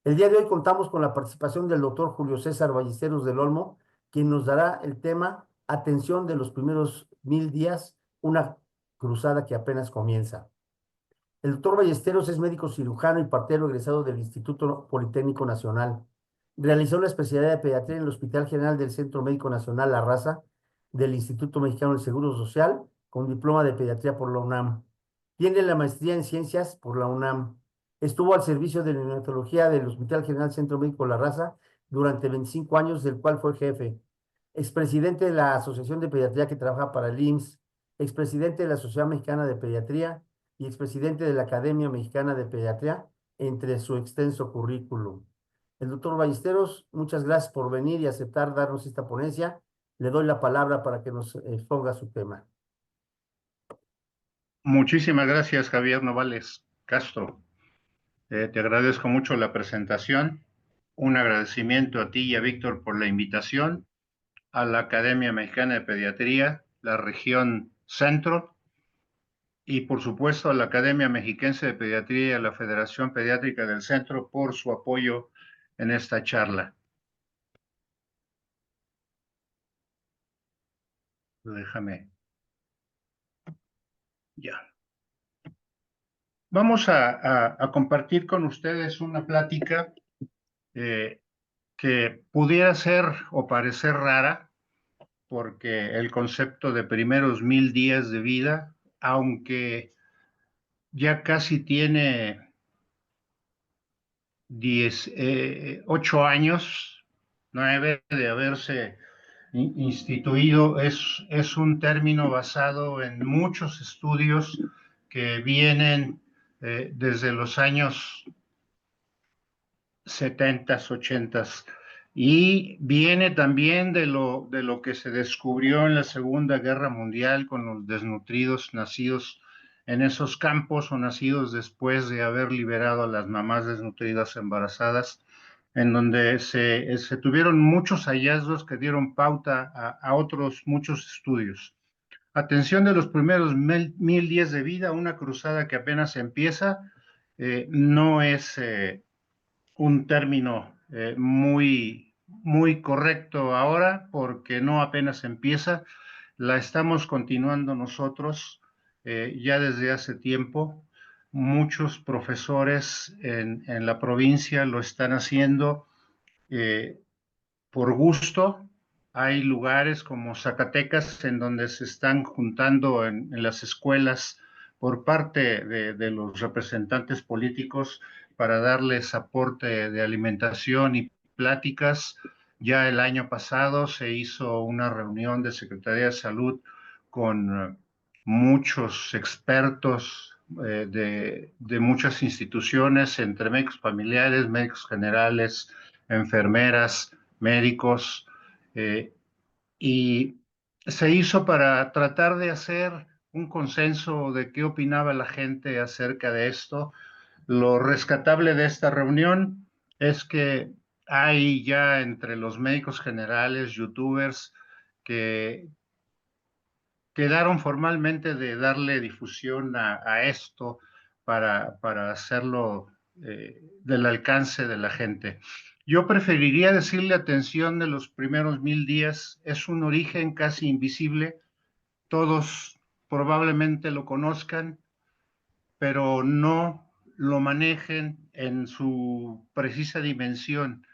El día de hoy contamos con la participación del doctor Julio César Ballesteros del Olmo, quien nos dará el tema Atención de los primeros 1000 días, una cruzada que apenas comienza. El doctor Ballesteros es médico cirujano y partero egresado del Instituto Politécnico Nacional. Realizó la especialidad de pediatría en el Hospital General del Centro Médico Nacional La Raza del Instituto Mexicano del Seguro Social con diploma de pediatría por la UNAM. Tiene la maestría en ciencias por la UNAM. Estuvo al servicio de la neonatología del Hospital General Centro Médico La Raza durante 25 años, del cual fue jefe. Expresidente de la Asociación de Pediatría que trabaja para el IMSS, expresidente de la Sociedad Mexicana de Pediatría y expresidente de la Academia Mexicana de Pediatría, entre su extenso currículum. El doctor Ballesteros, muchas gracias por venir y aceptar darnos esta ponencia. Le doy la palabra para que nos exponga su tema. Muchísimas gracias, Javier Novales Castro. Te agradezco mucho la presentación. Un agradecimiento a ti y a Víctor por la invitación, a la Academia Mexicana de Pediatría, la región Centro, y por supuesto a la Academia Mexiquense de Pediatría y a la Federación Pediátrica del Centro por su apoyo en esta charla. Déjame. Ya. Vamos a compartir con ustedes una plática que pudiera ser o parecer rara, porque el concepto de primeros 1000 días de vida, aunque ya casi tiene 8 años, 9 de haberse instituido, es un término basado en muchos estudios que vienen desde los años 70s, 80s, y viene también de lo que se descubrió en la Segunda Guerra Mundial con los desnutridos nacidos en esos campos o nacidos después de haber liberado a las mamás desnutridas embarazadas, en donde se tuvieron muchos hallazgos que dieron pauta a otros muchos estudios. Atención de los primeros 1000 días de vida, una cruzada que apenas empieza, no es un término muy correcto ahora, porque no apenas empieza, la estamos continuando nosotros ya desde hace tiempo. Muchos profesores en la provincia lo están haciendo eh, por gusto. Hay lugares como Zacatecas en donde se están juntando en las escuelas por parte de los representantes políticos para darles aporte de alimentación y pláticas. Ya el año pasado se hizo una reunión de Secretaría de Salud con muchos expertos de muchas instituciones, entre médicos familiares, médicos generales, enfermeras, médicos, y se hizo para tratar de hacer un consenso de qué opinaba la gente acerca de esto. Lo rescatable de esta reunión es que hay ya entre los médicos generales, youtubers, que quedaron formalmente de darle difusión a esto para hacerlo del alcance de la gente. Yo preferiría decirle atención de los primeros 1000 días. Es un origen casi invisible. Todos probablemente lo conozcan, pero no lo manejen en su precisa dimensión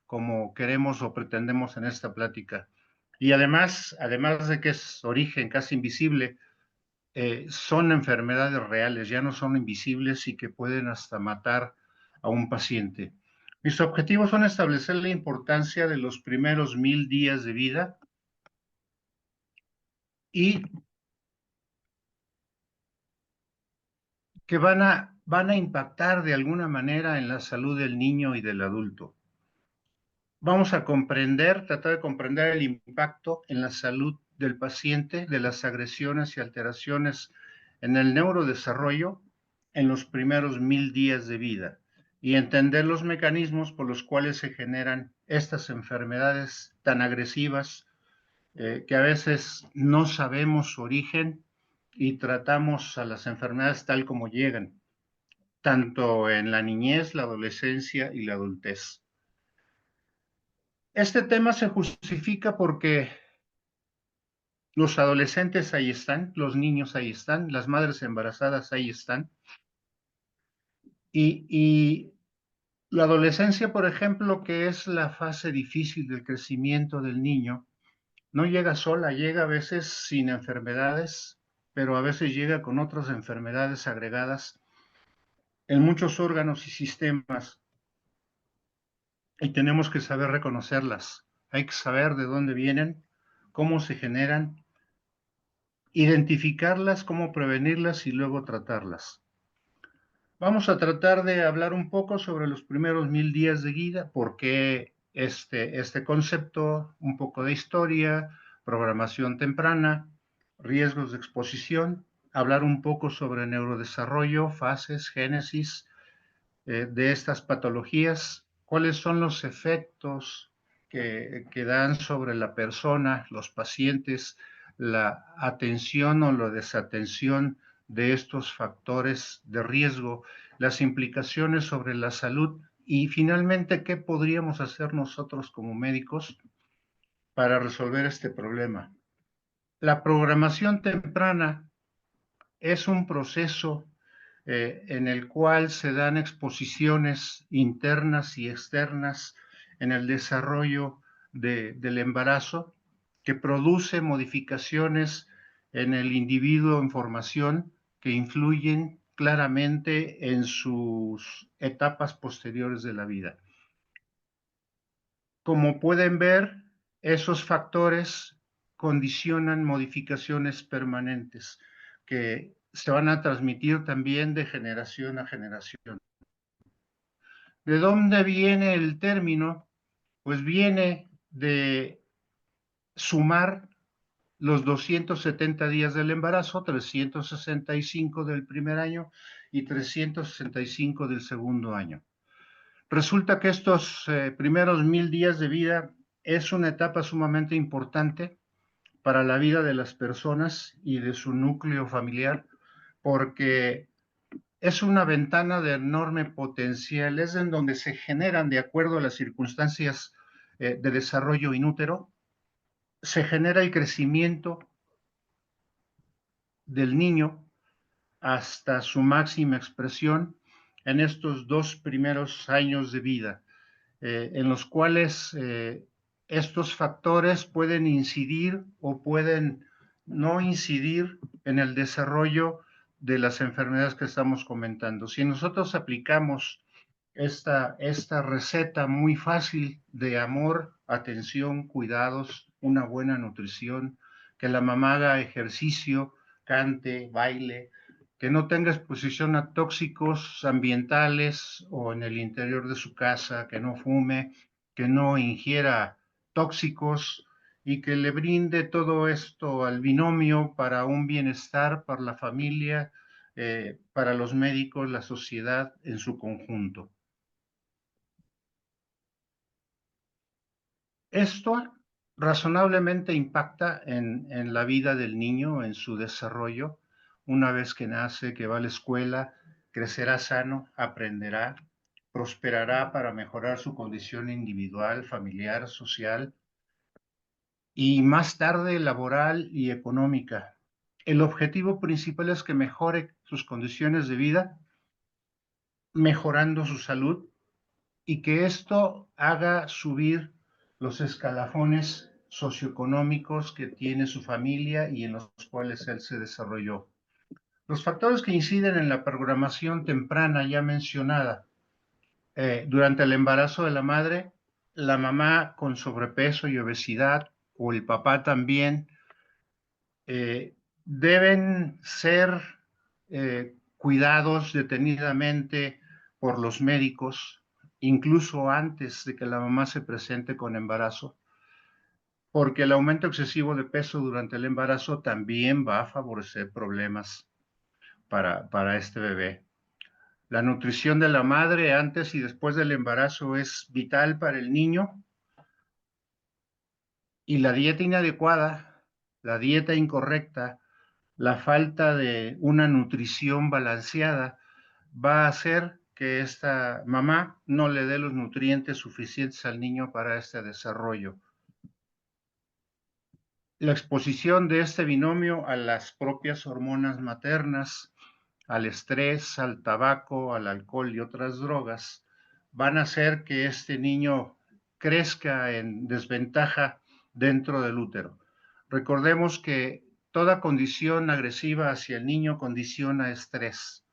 como queremos o pretendemos en esta plática. Y además de que es origen casi invisible, son enfermedades reales, ya no son invisibles y que pueden hasta matar a un paciente. Mis objetivos son establecer la importancia de los primeros 1000 días de vida y que van a impactar de alguna manera en la salud del niño y del adulto. Vamos a tratar de comprender el impacto en la salud del paciente de las agresiones y alteraciones en el neurodesarrollo en los primeros 1000 días de vida y entender los mecanismos por los cuales se generan estas enfermedades tan agresivas que a veces no sabemos su origen y tratamos a las enfermedades tal como llegan. tanto en la niñez, la adolescencia y la adultez. Este tema se justifica porque los adolescentes ahí están, los niños ahí están, las madres embarazadas ahí están. Y la adolescencia, por ejemplo, que es la fase difícil del crecimiento del niño, no llega sola, llega a veces sin enfermedades, pero a veces llega con otras enfermedades agregadas en muchos órganos y sistemas, y tenemos que saber reconocerlas. Hay que saber de dónde vienen, cómo se generan, identificarlas, cómo prevenirlas y luego tratarlas. Vamos a tratar de hablar un poco sobre los primeros 1000 días de vida, por qué este concepto, un poco de historia, programación temprana, riesgos de exposición, hablar un poco sobre neurodesarrollo, fases, génesis de estas patologías, cuáles son los efectos que dan sobre la persona, los pacientes, la atención o la desatención de estos factores de riesgo, las implicaciones sobre la salud y finalmente qué podríamos hacer nosotros como médicos para resolver este problema. La programación temprana es un proceso en el cual se dan exposiciones internas y externas en el desarrollo del embarazo, que produce modificaciones en el individuo en formación que influyen claramente en sus etapas posteriores de la vida. Como pueden ver, esos factores condicionan modificaciones permanentes que se van a transmitir también de generación a generación. ¿De dónde viene el término? Pues viene de sumar los 270 días del embarazo, 365 del primer año y 365 del segundo año. Resulta que estos primeros 1000 días de vida es una etapa sumamente importante para la vida de las personas y de su núcleo familiar, porque es una ventana de enorme potencial, es en donde se generan, de acuerdo a las circunstancias de desarrollo inútero, se genera el crecimiento del niño hasta su máxima expresión en estos 2 primeros años de vida, en los cuales estos factores pueden incidir o pueden no incidir en el desarrollo de las enfermedades que estamos comentando. Si nosotros aplicamos esta receta muy fácil de amor, atención, cuidados, una buena nutrición, que la mamá haga ejercicio, cante, baile, que no tenga exposición a tóxicos ambientales o en el interior de su casa, que no fume, que no ingiera tóxicos y que le brinde todo esto al binomio para un bienestar, para la familia, para los médicos, la sociedad en su conjunto. Esto razonablemente impacta en la vida del niño, en su desarrollo. Una vez que nace, que va a la escuela, crecerá sano, aprenderá, prosperará para mejorar su condición individual, familiar, social y más tarde laboral y económica. El objetivo principal es que mejore sus condiciones de vida, mejorando su salud y que esto haga subir los escalafones socioeconómicos que tiene su familia y en los cuales él se desarrolló. Los factores que inciden en la programación temprana ya mencionada, durante el embarazo de la madre, la mamá con sobrepeso y obesidad o el papá también, deben ser cuidados detenidamente por los médicos, incluso antes de que la mamá se presente con embarazo, porque el aumento excesivo de peso durante el embarazo también va a favorecer problemas para este bebé. La nutrición de la madre antes y después del embarazo es vital para el niño y la dieta inadecuada, la dieta incorrecta, la falta de una nutrición balanceada va a hacer que esta mamá no le dé los nutrientes suficientes al niño para este desarrollo. La exposición de este binomio a las propias hormonas maternas, al estrés, al tabaco, al alcohol y otras drogas, van a hacer que este niño crezca en desventaja dentro del útero. Recordemos que toda condición agresiva hacia el niño condiciona estrés.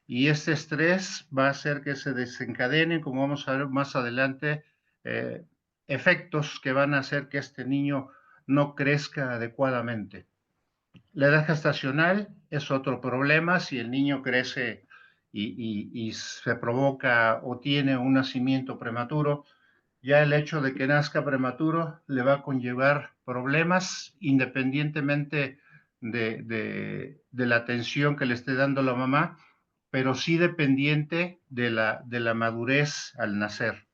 Y este estrés va a hacer que se desencadenen, como vamos a ver más adelante, eh, efectos que van a hacer que este niño no crezca adecuadamente. La edad gestacional es otro problema. Si el niño crece y se provoca o tiene un nacimiento prematuro, ya el hecho de que nazca prematuro le va a conllevar problemas independientemente de la atención que le esté dando la mamá, pero sí dependiente de la madurez al nacer.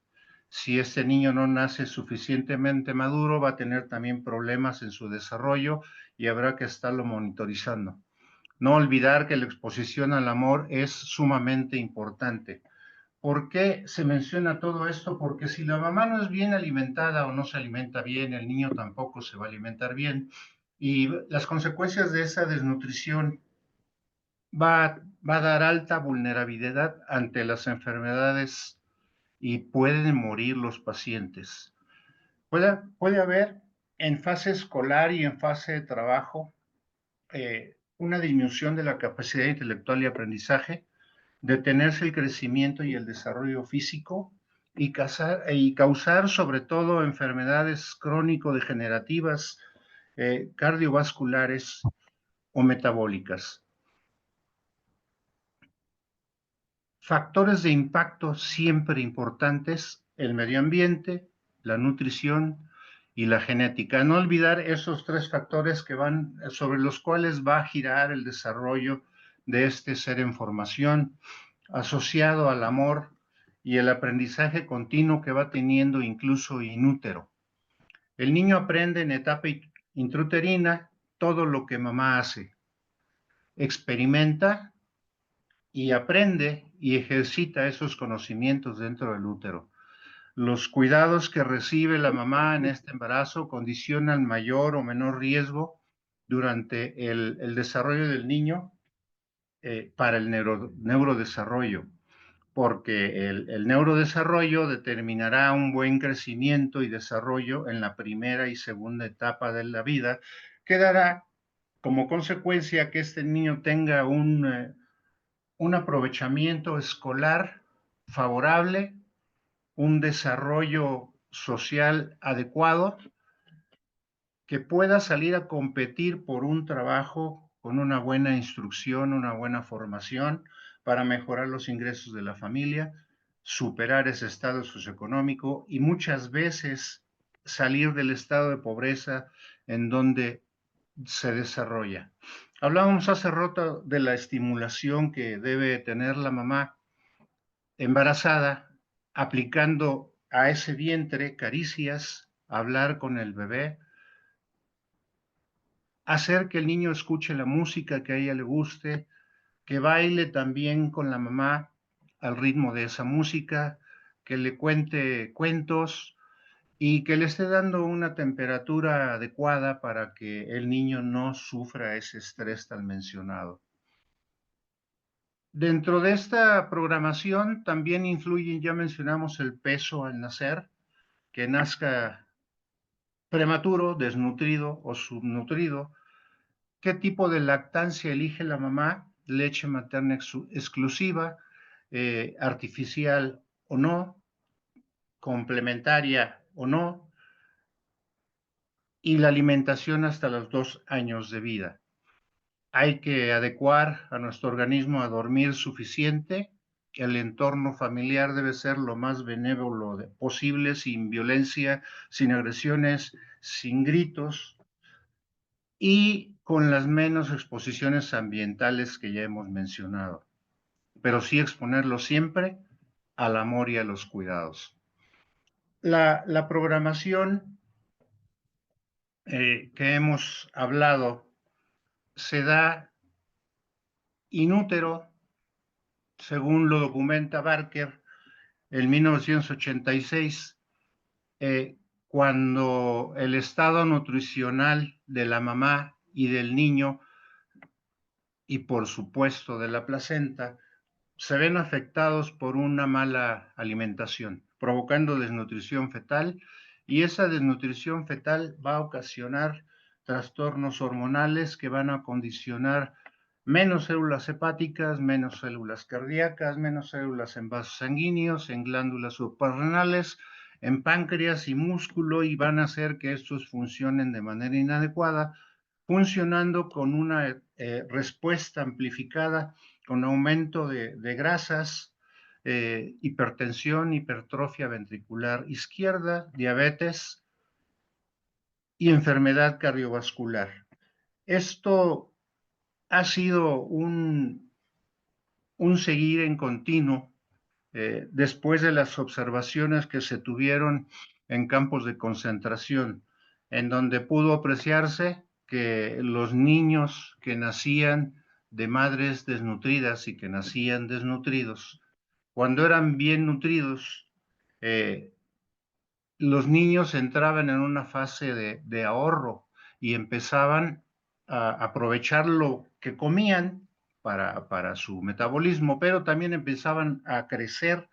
Si este niño no nace suficientemente maduro, va a tener también problemas en su desarrollo y habrá que estarlo monitorizando. No olvidar que la exposición al amor es sumamente importante. ¿Por qué se menciona todo esto? Porque si la mamá no es bien alimentada o no se alimenta bien, el niño tampoco se va a alimentar bien. Y las consecuencias de esa desnutrición va a dar alta vulnerabilidad ante las enfermedades y pueden morir los pacientes. Puede haber en fase escolar y en fase de trabajo una disminución de la capacidad intelectual y aprendizaje, detenerse el crecimiento y el desarrollo físico y causar sobre todo enfermedades crónico-degenerativas, cardiovasculares o metabólicas. Factores de impacto siempre importantes: el medio ambiente, la nutrición y la genética. No olvidar esos tres factores que van, sobre los cuales va a girar el desarrollo de este ser en formación, asociado al amor y el aprendizaje continuo que va teniendo incluso inútero. El niño aprende en etapa intrauterina todo lo que mamá hace, experimenta y aprende y ejercita esos conocimientos dentro del útero. Los cuidados que recibe la mamá en este embarazo condicionan mayor o menor riesgo durante el desarrollo del niño para el neurodesarrollo, porque el neurodesarrollo determinará un buen crecimiento y desarrollo en la primera y segunda etapa de la vida, que dará como consecuencia que este niño tenga un aprovechamiento escolar favorable, un desarrollo social adecuado, que pueda salir a competir por un trabajo con una buena instrucción, una buena formación para mejorar los ingresos de la familia, superar ese estado socioeconómico y muchas veces salir del estado de pobreza en donde se desarrolla. Hablábamos hace rato de la estimulación que debe tener la mamá embarazada, aplicando a ese vientre caricias, hablar con el bebé, hacer que el niño escuche la música que a ella le guste, que baile también con la mamá al ritmo de esa música, que le cuente cuentos y que le esté dando una temperatura adecuada para que el niño no sufra ese estrés tan mencionado. Dentro de esta programación también influye, ya mencionamos, el peso al nacer, que nazca prematuro, desnutrido o subnutrido. ¿Qué tipo de lactancia elige la mamá? Leche materna exclusiva, artificial o no, complementaria o no, y la alimentación hasta los 2 años de vida. Hay que adecuar a nuestro organismo a dormir suficiente. El entorno familiar debe ser lo más benévolo posible, sin violencia, sin agresiones, sin gritos y con las menos exposiciones ambientales que ya hemos mencionado, pero sí exponerlo siempre al amor y a los cuidados. La programación que hemos hablado se da inútero según lo documenta Barker, en 1986, cuando el estado nutricional de la mamá y del niño, y por supuesto de la placenta, se ven afectados por una mala alimentación, provocando desnutrición fetal, y esa desnutrición fetal va a ocasionar trastornos hormonales que van a condicionar menos células hepáticas, menos células cardíacas, menos células en vasos sanguíneos, en glándulas suprarrenales, en páncreas y músculo, y van a hacer que estos funcionen de manera inadecuada, funcionando con una respuesta amplificada, con aumento de grasas, hipertensión, hipertrofia ventricular izquierda, diabetes y enfermedad cardiovascular. Esto ha sido un seguir en continuo después de las observaciones que se tuvieron en campos de concentración, en donde pudo apreciarse que los niños que nacían de madres desnutridas y que nacían desnutridos, cuando eran bien nutridos, eh, los niños entraban en una fase de ahorro y empezaban a aprovechar lo que comían para su metabolismo, pero también empezaban a crecer,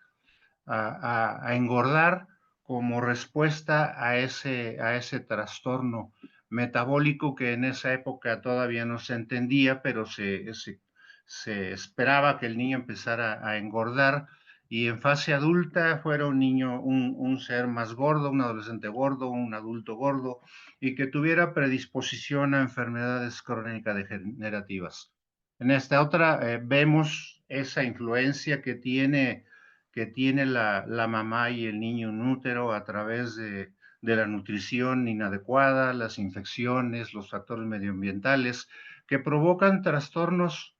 a engordar como respuesta a ese trastorno metabólico que en esa época todavía no se entendía, pero se esperaba que el niño empezara a engordar y en fase adulta fuera un niño, un ser más gordo, un adolescente gordo, un adulto gordo, y que tuviera predisposición a enfermedades crónicas degenerativas. En esta otra vemos esa influencia que tiene la mamá y el niño en útero a través de la nutrición inadecuada, las infecciones, los factores medioambientales, que provocan trastornos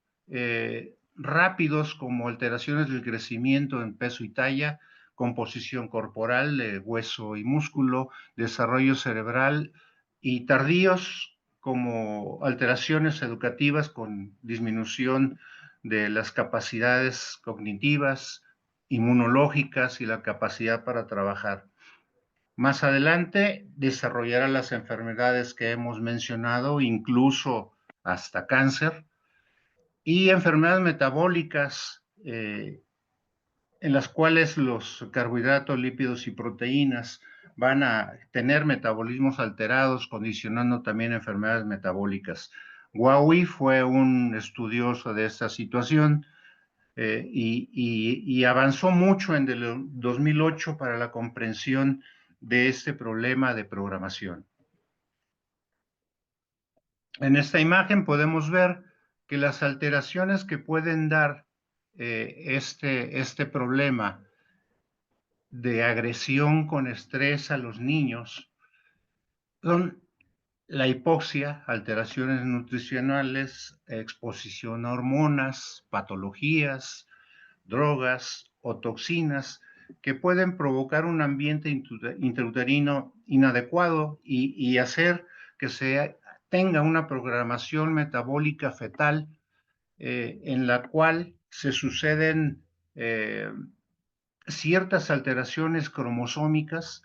rápidos como alteraciones del crecimiento en peso y talla, composición corporal de hueso y músculo, desarrollo cerebral, y tardíos como alteraciones educativas con disminución de las capacidades cognitivas, inmunológicas y la capacidad para trabajar. Más adelante desarrollará las enfermedades que hemos mencionado, incluso hasta cáncer, y enfermedades metabólicas en las cuales los carbohidratos, lípidos y proteínas van a tener metabolismos alterados, condicionando también enfermedades metabólicas. Wawi fue un estudioso de esta situación y avanzó mucho en el 2008 para la comprensión de este problema de programación. En esta imagen podemos ver que las alteraciones que pueden dar este problema de agresión con estrés a los niños son la hipoxia, alteraciones nutricionales, exposición a hormonas, patologías, drogas o toxinas que pueden provocar un ambiente intrauterino inadecuado y hacer que se tenga una programación metabólica fetal en la cual se suceden ciertas alteraciones cromosómicas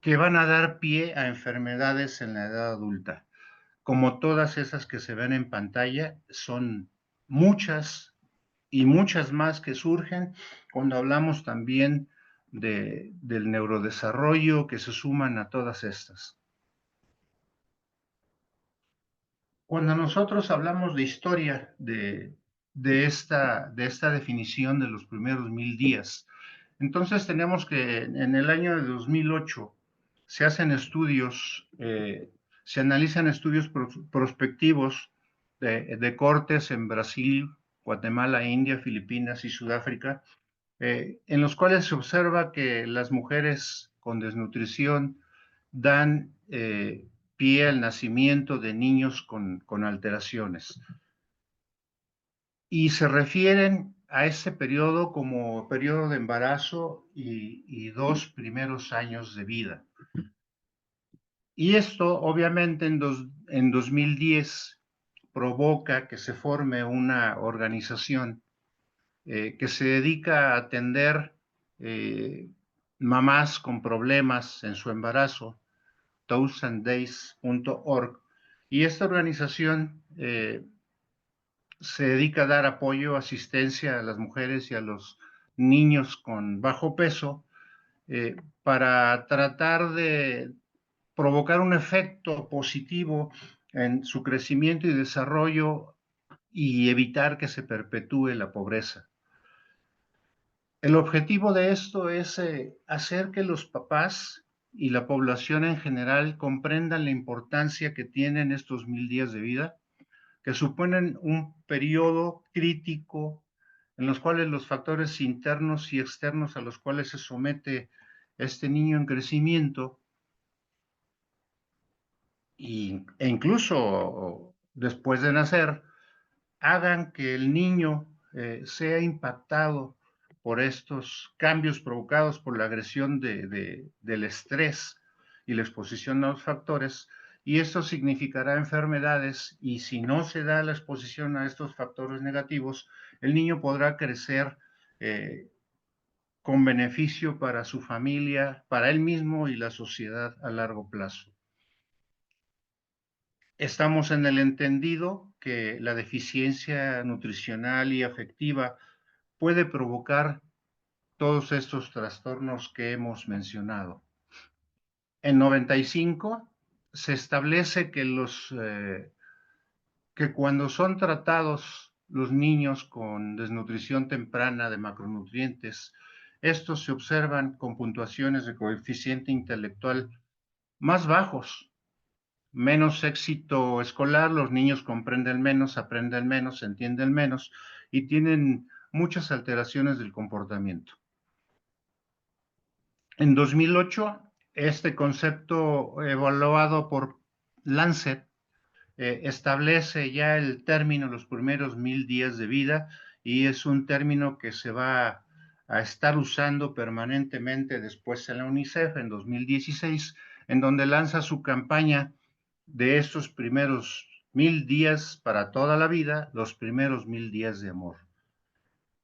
que van a dar pie a enfermedades en la edad adulta. Como todas esas que se ven en pantalla, son muchas y muchas más que surgen cuando hablamos también del neurodesarrollo que se suman a todas estas. Cuando nosotros hablamos de historia de esta definición de los primeros 1000 días, entonces tenemos que en el año de 2008 se hacen estudios, se analizan estudios prospectivos de cortes en Brasil, Guatemala, India, Filipinas y Sudáfrica, en los cuales se observa que las mujeres con desnutrición dan pie al nacimiento de niños con alteraciones. Y se refieren a ese periodo como periodo de embarazo y 2 primeros años de vida. Y esto, obviamente, en 2010 provoca que se forme una organización que se dedica a atender mamás con problemas en su embarazo, thousanddays.org. Y esta organización se dedica a dar apoyo, asistencia a las mujeres y a los niños con bajo peso para tratar de provocar un efecto positivo en su crecimiento y desarrollo y evitar que se perpetúe la pobreza. El objetivo de esto es hacer que los papás y la población en general comprendan la importancia que tienen estos 1000 días de vida, que suponen un periodo crítico en los cuales los factores internos y externos a los cuales se somete este niño en crecimiento e incluso después de nacer, hagan que el niño sea impactado por estos cambios provocados por la agresión del estrés y la exposición a los factores, y esto significará enfermedades, y si no se da la exposición a estos factores negativos, el niño podrá crecer eh, con beneficio para su familia, para él mismo y la sociedad a largo plazo. Estamos en el entendido que la deficiencia nutricional y afectiva puede provocar todos estos trastornos que hemos mencionado. En 95 se establece que cuando son tratados los niños con desnutrición temprana de macronutrientes, estos se observan con puntuaciones de coeficiente intelectual más bajos, menos éxito escolar, los niños comprenden menos, aprenden menos, entienden menos y tienen muchas alteraciones del comportamiento. En 2008, este concepto evaluado por Lancet establece ya el término, los primeros 1000 días de vida, y es un término que se va a estar usando permanentemente después en la UNICEF en 2016, en donde lanza su campaña de estos primeros 1000 días para toda la vida, los primeros 1000 días de amor.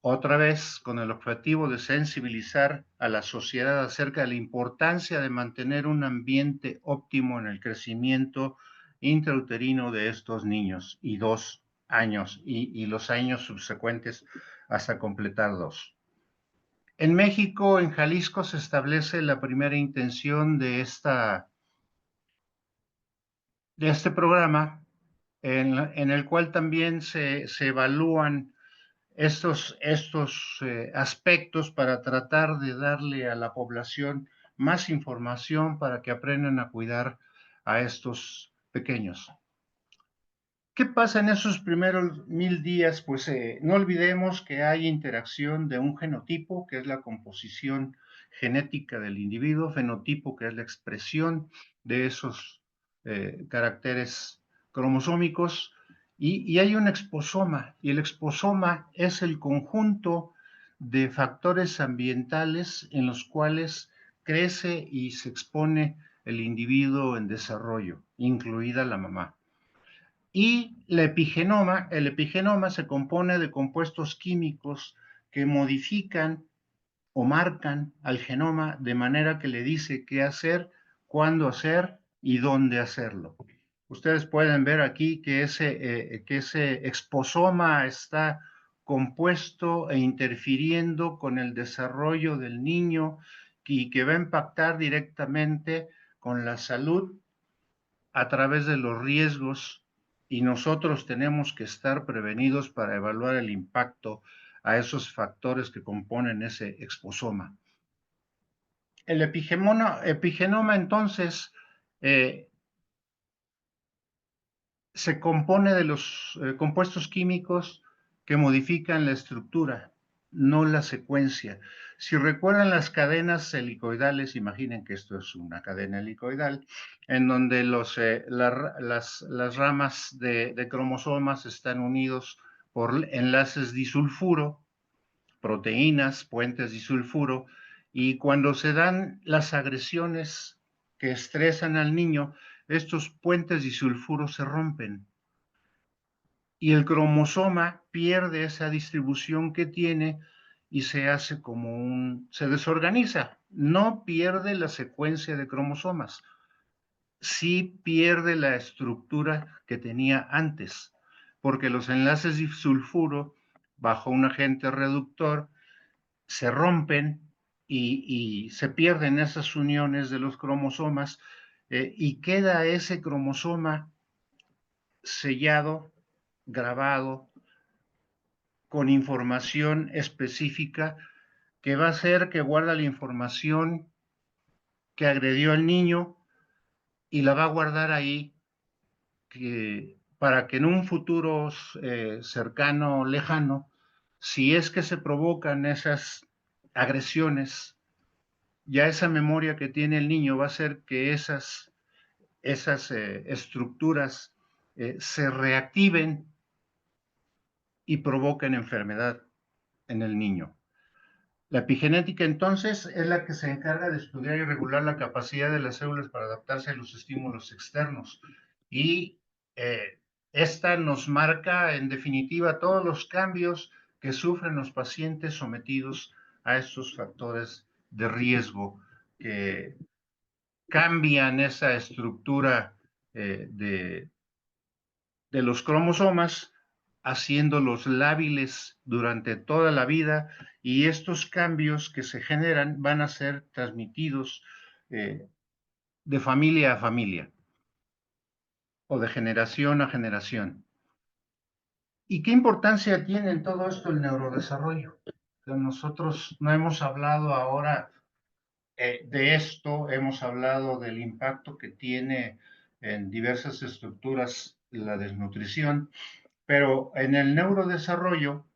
Otra vez con el objetivo de sensibilizar a la sociedad acerca de la importancia de mantener un ambiente óptimo en el crecimiento intrauterino de estos niños y 2 años y los años subsecuentes hasta completar 2. En México, en Jalisco, se establece la primera intención de este programa, en el cual también se evalúan estos aspectos para tratar de darle a la población más información para que aprendan a cuidar a estos pequeños. ¿Qué pasa en esos primeros 1000 días? Pues no olvidemos que hay interacción de un genotipo, que es la composición genética del individuo, fenotipo, que es la expresión de esos caracteres cromosómicos, y hay un exposoma, y el exposoma es el conjunto de factores ambientales en los cuales crece y se expone el individuo en desarrollo, incluida la mamá. Y el epigenoma se compone de compuestos químicos que modifican o marcan al genoma de manera que le dice qué hacer, cuándo hacer y dónde hacerlo. Ustedes pueden ver aquí que ese exposoma está compuesto e interfiriendo con el desarrollo del niño y que va a impactar directamente con la salud a través de los riesgos, y nosotros tenemos que estar prevenidos para evaluar el impacto a esos factores que componen ese exposoma. El epigenoma entonces se compone de los compuestos químicos que modifican la estructura, no la secuencia. Si recuerdan las cadenas helicoidales, imaginen que esto es una cadena helicoidal, en donde las ramas de cromosomas están unidos por enlaces disulfuro, proteínas, puentes disulfuro, y cuando se dan las agresiones que estresan al niño, estos puentes disulfuro se rompen y el cromosoma pierde esa distribución que tiene y se hace se desorganiza. No pierde la secuencia de cromosomas, sí pierde la estructura que tenía antes, porque los enlaces disulfuro bajo un agente reductor se rompen y se pierden esas uniones de los cromosomas y queda ese cromosoma sellado, grabado, con información específica que va a ser que guarda la información que agredió al niño y la va a guardar ahí para que en un futuro cercano, lejano, si es que se provocan esas agresiones, ya esa memoria que tiene el niño va a hacer que esas estructuras se reactiven y provoquen enfermedad en el niño. La epigenética entonces es la que se encarga de estudiar y regular la capacidad de las células para adaptarse a los estímulos externos y eh, esta nos marca en definitiva todos los cambios que sufren los pacientes sometidos a estos factores de riesgo que cambian esa estructura de los cromosomas, haciéndolos lábiles durante toda la vida y estos cambios que se generan van a ser transmitidos eh, de familia a familia o de generación a generación. ¿Y qué importancia tiene en todo esto el neurodesarrollo? Nosotros no hemos hablado ahora de esto, hemos hablado del impacto que tiene en diversas estructuras la desnutrición, pero en el neurodesarrollo,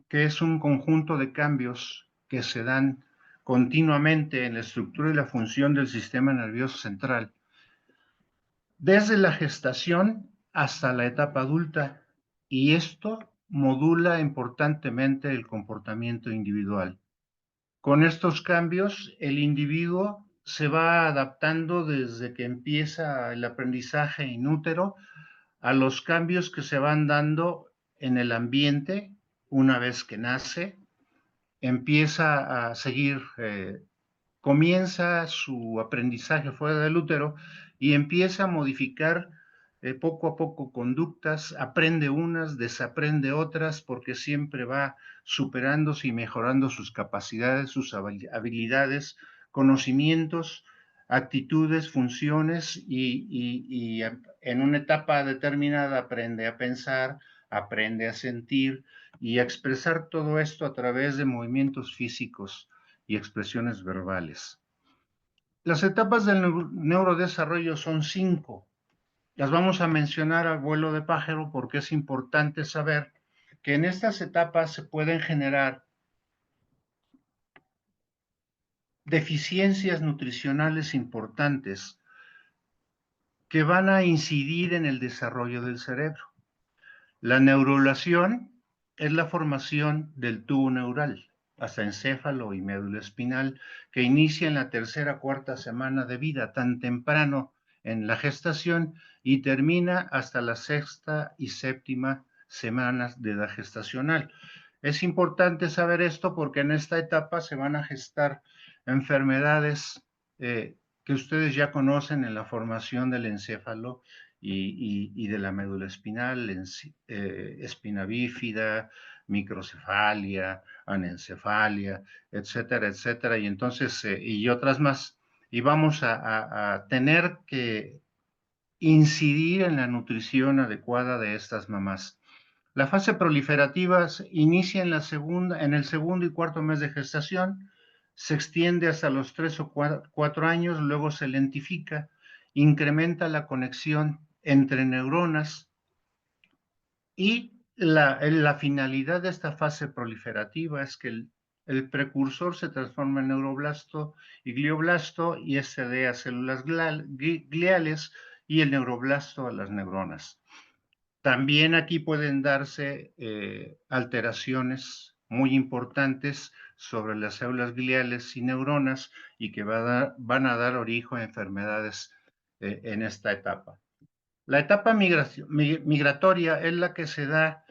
que es un conjunto de cambios que se dan continuamente en la estructura y la función del sistema nervioso central, desde la gestación hasta la etapa adulta, y esto modula importantemente el comportamiento individual. Con estos cambios, el individuo se va adaptando desde que empieza el aprendizaje inútero a los cambios que se van dando en el ambiente una vez que nace, empieza a seguir, comienza su aprendizaje fuera del útero y empieza a modificar poco a poco conductas, aprende unas, desaprende otras, porque siempre va superándose y mejorando sus capacidades, sus habilidades, conocimientos, actitudes, funciones y en una etapa determinada aprende a pensar, aprende a sentir y a expresar todo esto a través de movimientos físicos y expresiones verbales. Las etapas del neurodesarrollo son 5. Las vamos a mencionar al vuelo de pájaro porque es importante saber que en estas etapas se pueden generar deficiencias nutricionales importantes que van a incidir en el desarrollo del cerebro. La neurulación es la formación del tubo neural, hasta encéfalo y médula espinal, que inicia en la tercera o cuarta semana de vida, tan temprano en la gestación, y termina hasta la sexta y séptima semanas de edad gestacional. Es importante saber esto porque en esta etapa se van a gestar enfermedades que ustedes ya conocen en la formación del encéfalo y de la médula espinal, espina bífida, microcefalia, anencefalia, etcétera, etcétera, y entonces, y otras más. Y vamos a tener que incidir en la nutrición adecuada de estas mamás. La fase proliferativa inicia en el segundo y cuarto mes de gestación, se extiende hasta los 3 o 4 años, luego se lentifica, incrementa la conexión entre neuronas y la finalidad de esta fase proliferativa es que el precursor se transforma en neuroblasto y glioblasto y este dé a células gliales y el neuroblasto a las neuronas. También aquí pueden darse alteraciones muy importantes sobre las células gliales y neuronas y que van a dar origen a enfermedades en esta etapa. La etapa migratoria es la que se da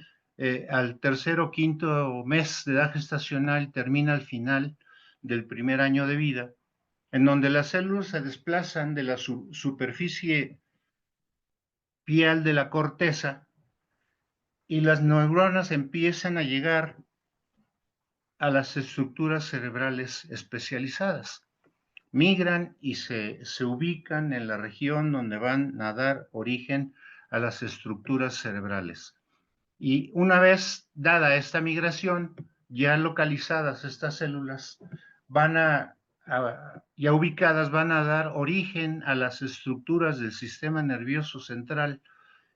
al tercer o quinto mes de edad gestacional y termina al final del primer año de vida, en donde las células se desplazan de la superficie piel de la corteza y las neuronas empiezan a llegar a las estructuras cerebrales especializadas. Migran y se ubican en la región donde van a dar origen a las estructuras cerebrales. Y una vez dada esta migración, ya localizadas estas células, ya ubicadas, van a dar origen a las estructuras del sistema nervioso central.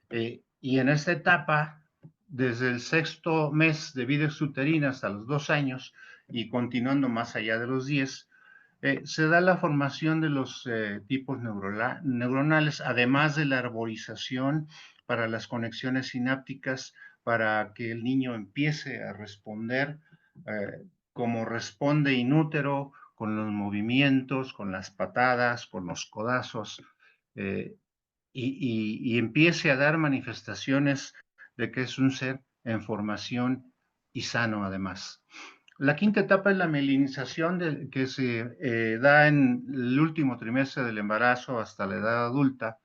Y en esta etapa, desde el sexto mes de vida exuterina hasta los 2 años y continuando más allá de los 10, se da la formación de los tipos neuronales, además de la arborización para las conexiones sinápticas, para que el niño empiece a responder como responde in útero, con los movimientos, con las patadas, con los codazos, y empiece a dar manifestaciones de que es un ser en formación y sano además. La quinta etapa es la mielinización que se da en el último trimestre del embarazo hasta la edad adulta,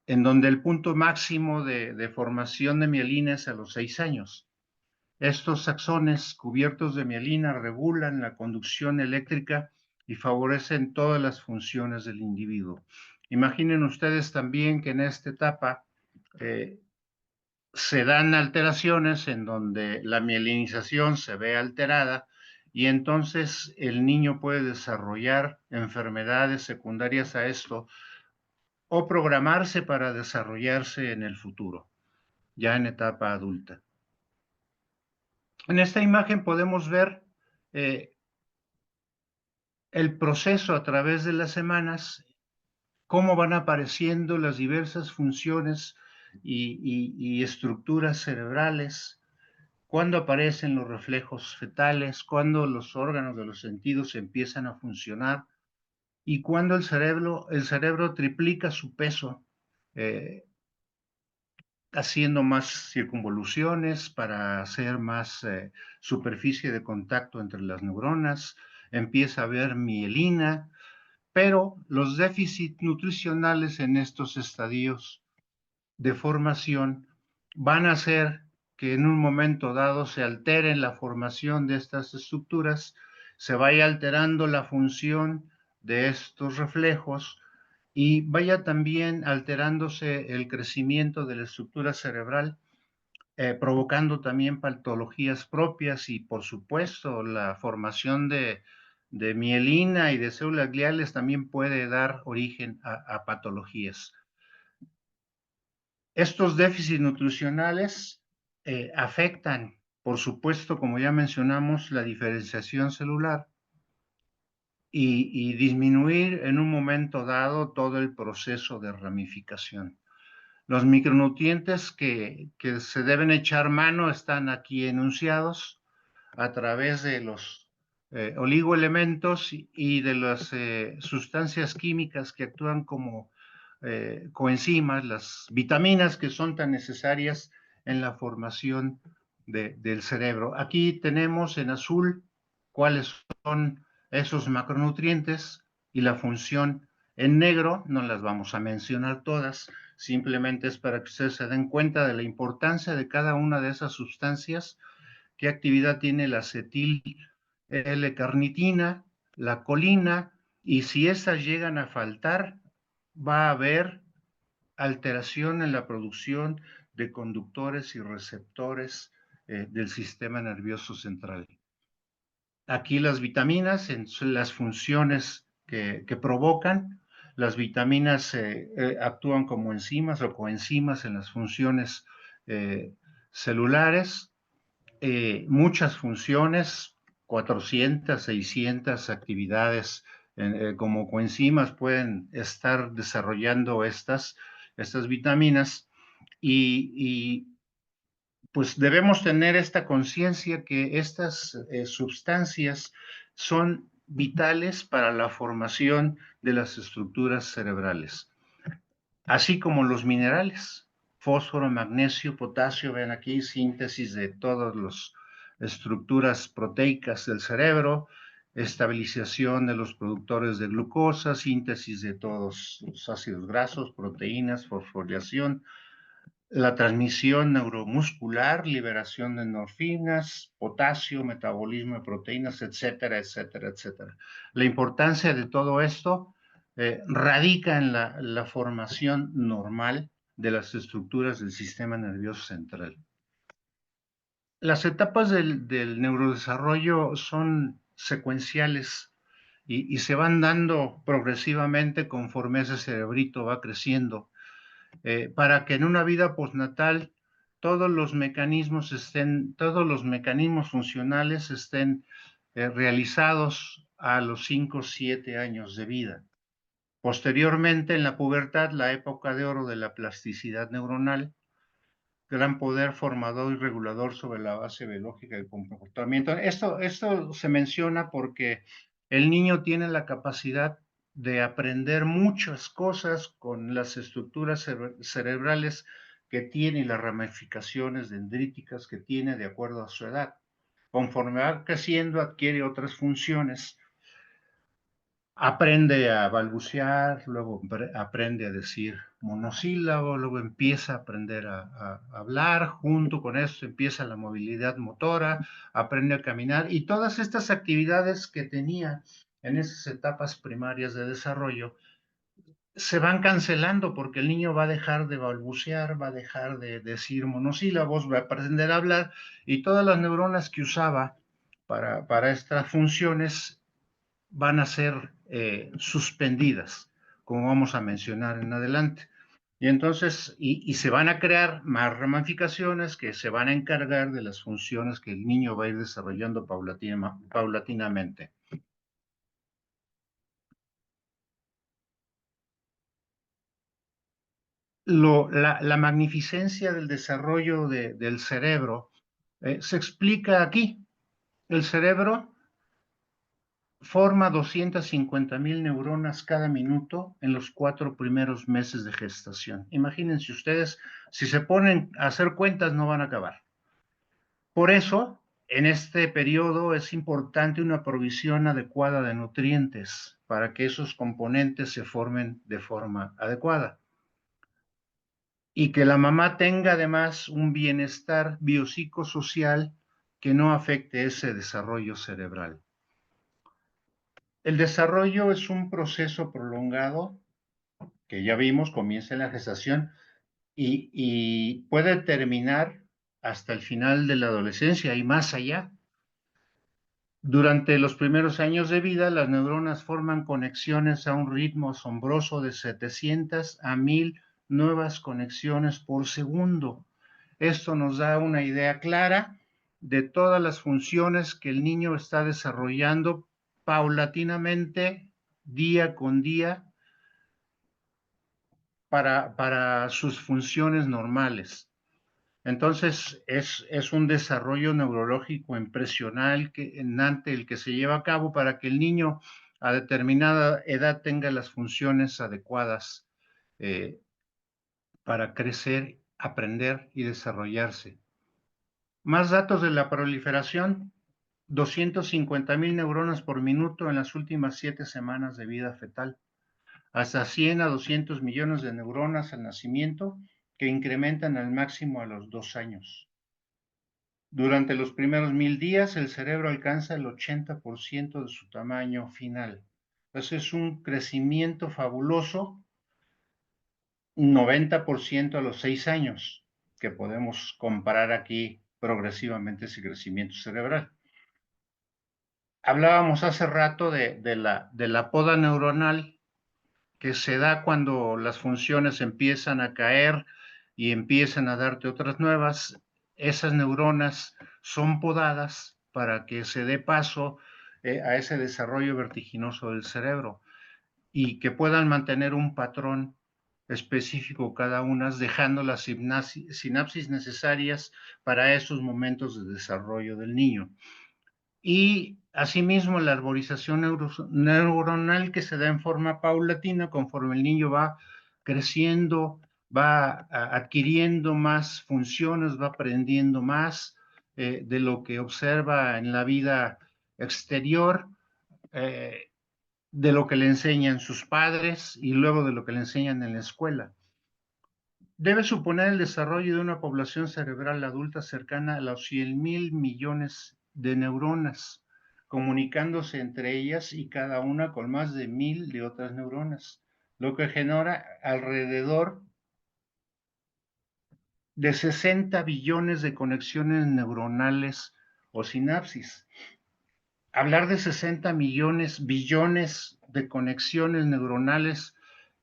en donde el punto máximo de formación de mielina es a los 6 años. Estos axones cubiertos de mielina regulan la conducción eléctrica y favorecen todas las funciones del individuo. Imaginen ustedes también que en esta etapa se dan alteraciones en donde la mielinización se ve alterada y entonces el niño puede desarrollar enfermedades secundarias a esto o programarse para desarrollarse en el futuro, ya en etapa adulta. En esta imagen podemos ver el proceso a través de las semanas, cómo van apareciendo las diversas funciones y estructuras cerebrales, cuándo aparecen los reflejos fetales, cuándo los órganos de los sentidos empiezan a funcionar y cuándo el cerebro triplica su peso, eh, haciendo más circunvoluciones para hacer más superficie de contacto entre las neuronas, empieza a haber mielina, pero los déficits nutricionales en estos estadios de formación van a hacer que en un momento dado se altere la formación de estas estructuras, se vaya alterando la función de estos reflejos y vaya también alterándose el crecimiento de la estructura cerebral, provocando también patologías propias y, por supuesto, la formación de mielina y de células gliales también puede dar origen a patologías. Estos déficits nutricionales afectan, por supuesto, como ya mencionamos, la diferenciación celular y disminuir en un momento dado todo el proceso de ramificación. Los micronutrientes que se deben echar mano están aquí enunciados a través de los oligoelementos y de las sustancias químicas que actúan como coenzimas, las vitaminas que son tan necesarias en la formación del cerebro. Aquí tenemos en azul cuáles son esos macronutrientes y la función. En negro no las vamos a mencionar todas, simplemente es para que ustedes se den cuenta de la importancia de cada una de esas sustancias, qué actividad tiene la acetil L-carnitina, la colina, y si estas llegan a faltar, va a haber alteración en la producción de conductores y receptores del sistema nervioso central. Aquí las vitaminas, en las funciones que provocan, las vitaminas actúan como enzimas o coenzimas en las funciones celulares, muchas funciones, 400, 600 actividades como coenzimas pueden estar desarrollando estas vitaminas y pues debemos tener esta conciencia que estas sustancias son vitales para la formación de las estructuras cerebrales. así como los minerales, fósforo, magnesio, potasio. Ven aquí síntesis de todas las estructuras proteicas del cerebro, estabilización de los productores de glucosa, síntesis de todos los ácidos grasos, proteínas, fosforilación, la transmisión neuromuscular, liberación de endorfinas, potasio, metabolismo de proteínas, etcétera, etcétera, etcétera. La importancia de todo esto radica en la formación normal de las estructuras del sistema nervioso central. Las etapas del neurodesarrollo son secuenciales y se van dando progresivamente conforme ese cerebrito va creciendo, para que en una vida postnatal todos los mecanismos funcionales estén realizados a los 5 o 7 años de vida. Posteriormente, en la pubertad, la época de oro de la plasticidad neuronal, gran poder formador y regulador sobre la base biológica del comportamiento. Esto se menciona porque el niño tiene la capacidad de aprender muchas cosas con las estructuras cerebrales que tiene y las ramificaciones dendríticas que tiene de acuerdo a su edad. Conforme va creciendo, adquiere otras funciones, aprende a balbucear, luego aprende a decir monosílabo, luego empieza a aprender a hablar, junto con eso empieza la movilidad motora, aprende a caminar y todas estas actividades que tenía en esas etapas primarias de desarrollo se van cancelando porque el niño va a dejar de balbucear, va a dejar de decir monosílabos, va a aprender a hablar y todas las neuronas que usaba para estas funciones van a ser suspendidas, como vamos a mencionar en adelante. Y entonces, se van a crear más ramificaciones que se van a encargar de las funciones que el niño va a ir desarrollando paulatinamente. La magnificencia del desarrollo del cerebro se explica aquí. El cerebro forma 250,000 neuronas cada minuto en los 4 primeros meses de gestación. Imagínense ustedes, si se ponen a hacer cuentas no van a acabar. Por eso, en este periodo es importante una provisión adecuada de nutrientes para que esos componentes se formen de forma adecuada. Y que la mamá tenga además un bienestar biopsicosocial que no afecte ese desarrollo cerebral. El desarrollo es un proceso prolongado que ya vimos, comienza en la gestación y puede terminar hasta el final de la adolescencia y más allá. Durante los primeros años de vida, las neuronas forman conexiones a un ritmo asombroso de 700 a 1000 nuevas conexiones por segundo. Esto nos da una idea clara de todas las funciones que el niño está desarrollando paulatinamente, día con día, para sus funciones normales. Entonces, es un desarrollo neurológico impresionante el que se lleva a cabo para que el niño a determinada edad tenga las funciones adecuadas eh, para crecer, aprender y desarrollarse. Más datos de la proliferación: 250,000 neuronas por minuto en las últimas 7 semanas de vida fetal, hasta 100 a 200 millones de neuronas al nacimiento, que incrementan al máximo a los 2 años. Durante los primeros 1000 días, el cerebro alcanza el 80% de su tamaño final. Entonces es un crecimiento fabuloso, 90% a los 6 años, que podemos comparar aquí progresivamente ese crecimiento cerebral. Hablábamos hace rato de la poda neuronal que se da cuando las funciones empiezan a caer y empiezan a darte otras nuevas. Esas neuronas son podadas para que se dé paso a ese desarrollo vertiginoso del cerebro y que puedan mantener un patrón específico cada una, dejando las sinapsis necesarias para esos momentos de desarrollo del niño. Y asimismo la arborización neuronal que se da en forma paulatina conforme el niño va creciendo, va adquiriendo más funciones, va aprendiendo más de lo que observa en la vida exterior, eh, de lo que le enseñan sus padres y luego de lo que le enseñan en la escuela. Debe suponer el desarrollo de una población cerebral adulta cercana a los 100,000 millones de neuronas, comunicándose entre ellas y cada una con más de 1,000 de otras neuronas, lo que genera alrededor de 60 billones de conexiones neuronales o sinapsis. Hablar de 60 millones, billones de conexiones neuronales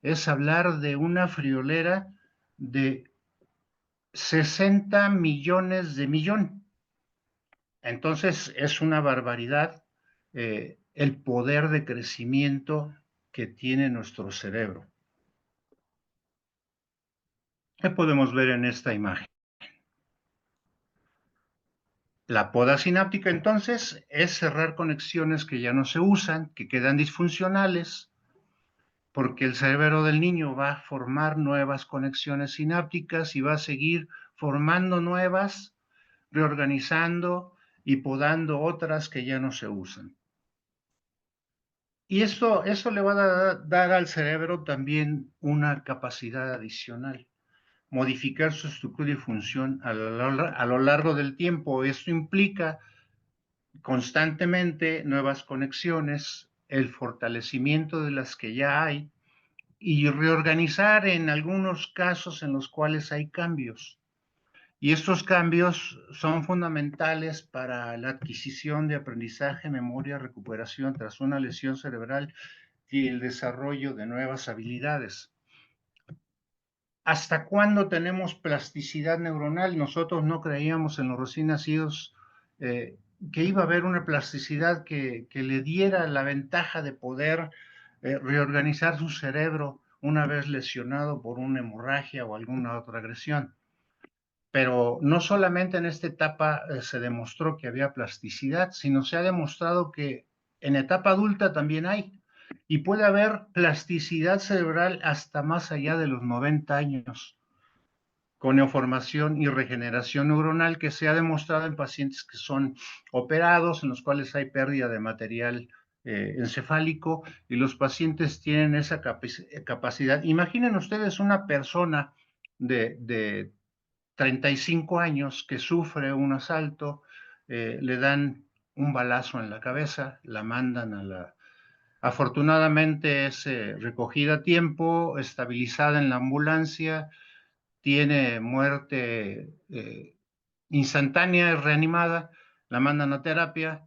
es hablar de una friolera de 60 millones de millón. Entonces es una barbaridad el poder de crecimiento que tiene nuestro cerebro. ¿Qué podemos ver en esta imagen? La poda sináptica entonces es cerrar conexiones que ya no se usan, que quedan disfuncionales, porque el cerebro del niño va a formar nuevas conexiones sinápticas y va a seguir formando nuevas, reorganizando y podando otras que ya no se usan. Y eso le va a dar al cerebro también una capacidad adicional, modificar su estructura y función a lo largo del tiempo. Esto implica constantemente nuevas conexiones, el fortalecimiento de las que ya hay y reorganizar en algunos casos en los cuales hay cambios. Y estos cambios son fundamentales para la adquisición de aprendizaje, memoria, recuperación tras una lesión cerebral y el desarrollo de nuevas habilidades. ¿Hasta cuándo tenemos plasticidad neuronal? Nosotros no creíamos en los recién nacidos que iba a haber una plasticidad que le diera la ventaja de poder reorganizar su cerebro una vez lesionado por una hemorragia o alguna otra agresión. Pero no solamente en esta etapa se demostró que había plasticidad, sino se ha demostrado que en etapa adulta también hay. Y puede haber plasticidad cerebral hasta más allá de los 90 años, con neoformación y regeneración neuronal que se ha demostrado en pacientes que son operados, en los cuales hay pérdida de material encefálico y los pacientes tienen esa capacidad. Imaginen ustedes una persona de 35 años que sufre un asalto, le dan un balazo en la cabeza, la mandan a la... Afortunadamente es recogida a tiempo, estabilizada en la ambulancia, tiene muerte instantánea, es reanimada, la mandan a terapia,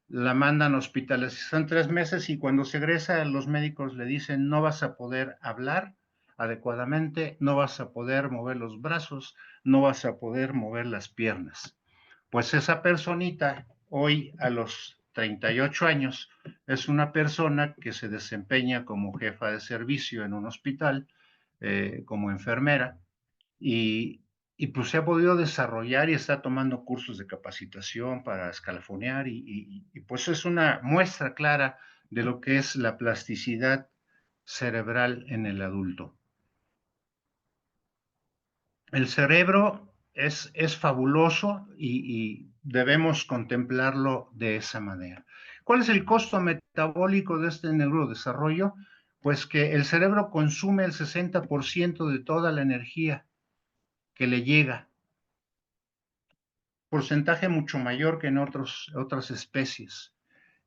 la mandan a hospitalización 3 meses y cuando se egresa los médicos le dicen no vas a poder hablar adecuadamente, no vas a poder mover los brazos, no vas a poder mover las piernas. Pues esa personita hoy a los 38 años es una persona que se desempeña como jefa de servicio en un hospital, como enfermera, y, y pues se ha podido desarrollar y está tomando cursos de capacitación para escalafonear y pues es una muestra clara de lo que es la plasticidad cerebral en el adulto. El cerebro es fabuloso y debemos contemplarlo de esa manera. ¿Cuál es el costo metabólico de este neurodesarrollo? Pues que el cerebro consume el 60% de toda la energía que le llega, porcentaje mucho mayor que en otras especies.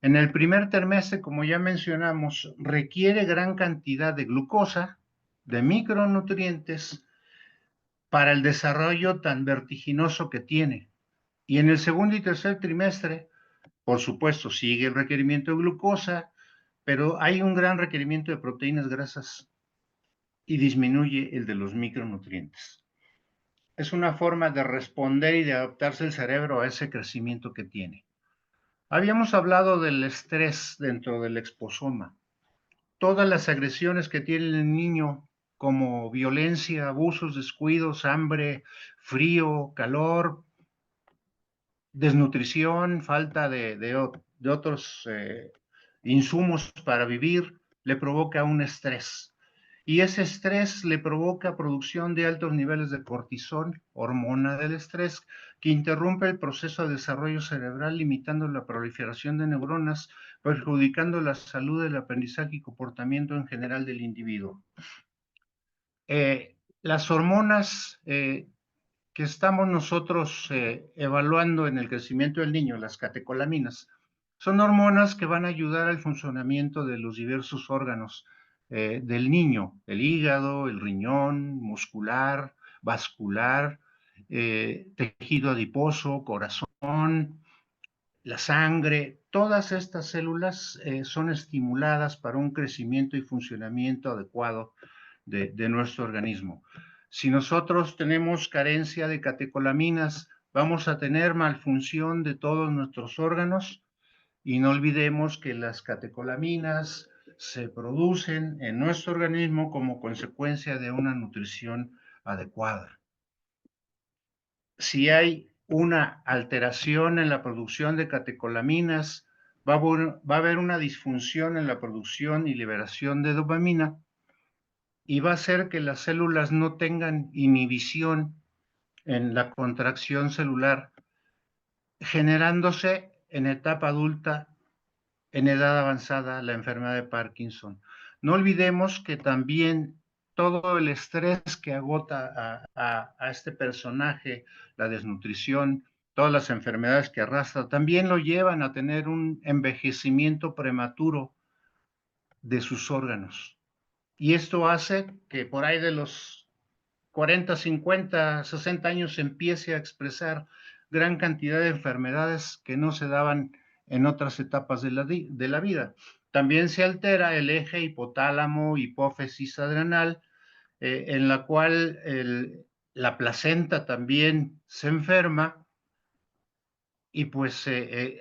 En el primer trimestre, como ya mencionamos, requiere gran cantidad de glucosa, de micronutrientes, para el desarrollo tan vertiginoso que tiene. Y en el segundo y tercer trimestre, por supuesto, sigue el requerimiento de glucosa, pero hay un gran requerimiento de proteínas, grasas y disminuye el de los micronutrientes. Es una forma de responder y de adaptarse el cerebro a ese crecimiento que tiene. Habíamos hablado del estrés dentro del exposoma. Todas las agresiones que tiene el niño, como violencia, abusos, descuidos, hambre, frío, calor, desnutrición, falta de otros insumos para vivir, le provoca un estrés. y ese estrés le provoca producción de altos niveles de cortisol, hormona del estrés, que interrumpe el proceso de desarrollo cerebral, limitando la proliferación de neuronas, perjudicando la salud, el aprendizaje y comportamiento en general del individuo. Las hormonas que estamos nosotros evaluando en el crecimiento del niño, las catecolaminas, son hormonas que van a ayudar al funcionamiento de los diversos órganos del niño, el hígado, el riñón, muscular, vascular, tejido adiposo, corazón, la sangre. Todas estas células son estimuladas para un crecimiento y funcionamiento adecuado de nuestro organismo. Si nosotros tenemos carencia de catecolaminas, vamos a tener malfunción de todos nuestros órganos, y no olvidemos que las catecolaminas se producen en nuestro organismo como consecuencia de una nutrición adecuada. Si hay una alteración en la producción de catecolaminas, va a haber una disfunción en la producción y liberación de dopamina, y va a hacer que las células no tengan inhibición en la contracción celular, generándose en etapa adulta, en edad avanzada, la enfermedad de Parkinson. No olvidemos que también todo el estrés que agota a este personaje, la desnutrición, todas las enfermedades que arrastra, también lo llevan a tener un envejecimiento prematuro de sus órganos. Y esto hace que por ahí de los 40, 50, 60 años se empiece a expresar gran cantidad de enfermedades que no se daban en otras etapas de la vida. También se altera el eje hipotálamo, hipófisis adrenal, en la cual la placenta también se enferma, y pues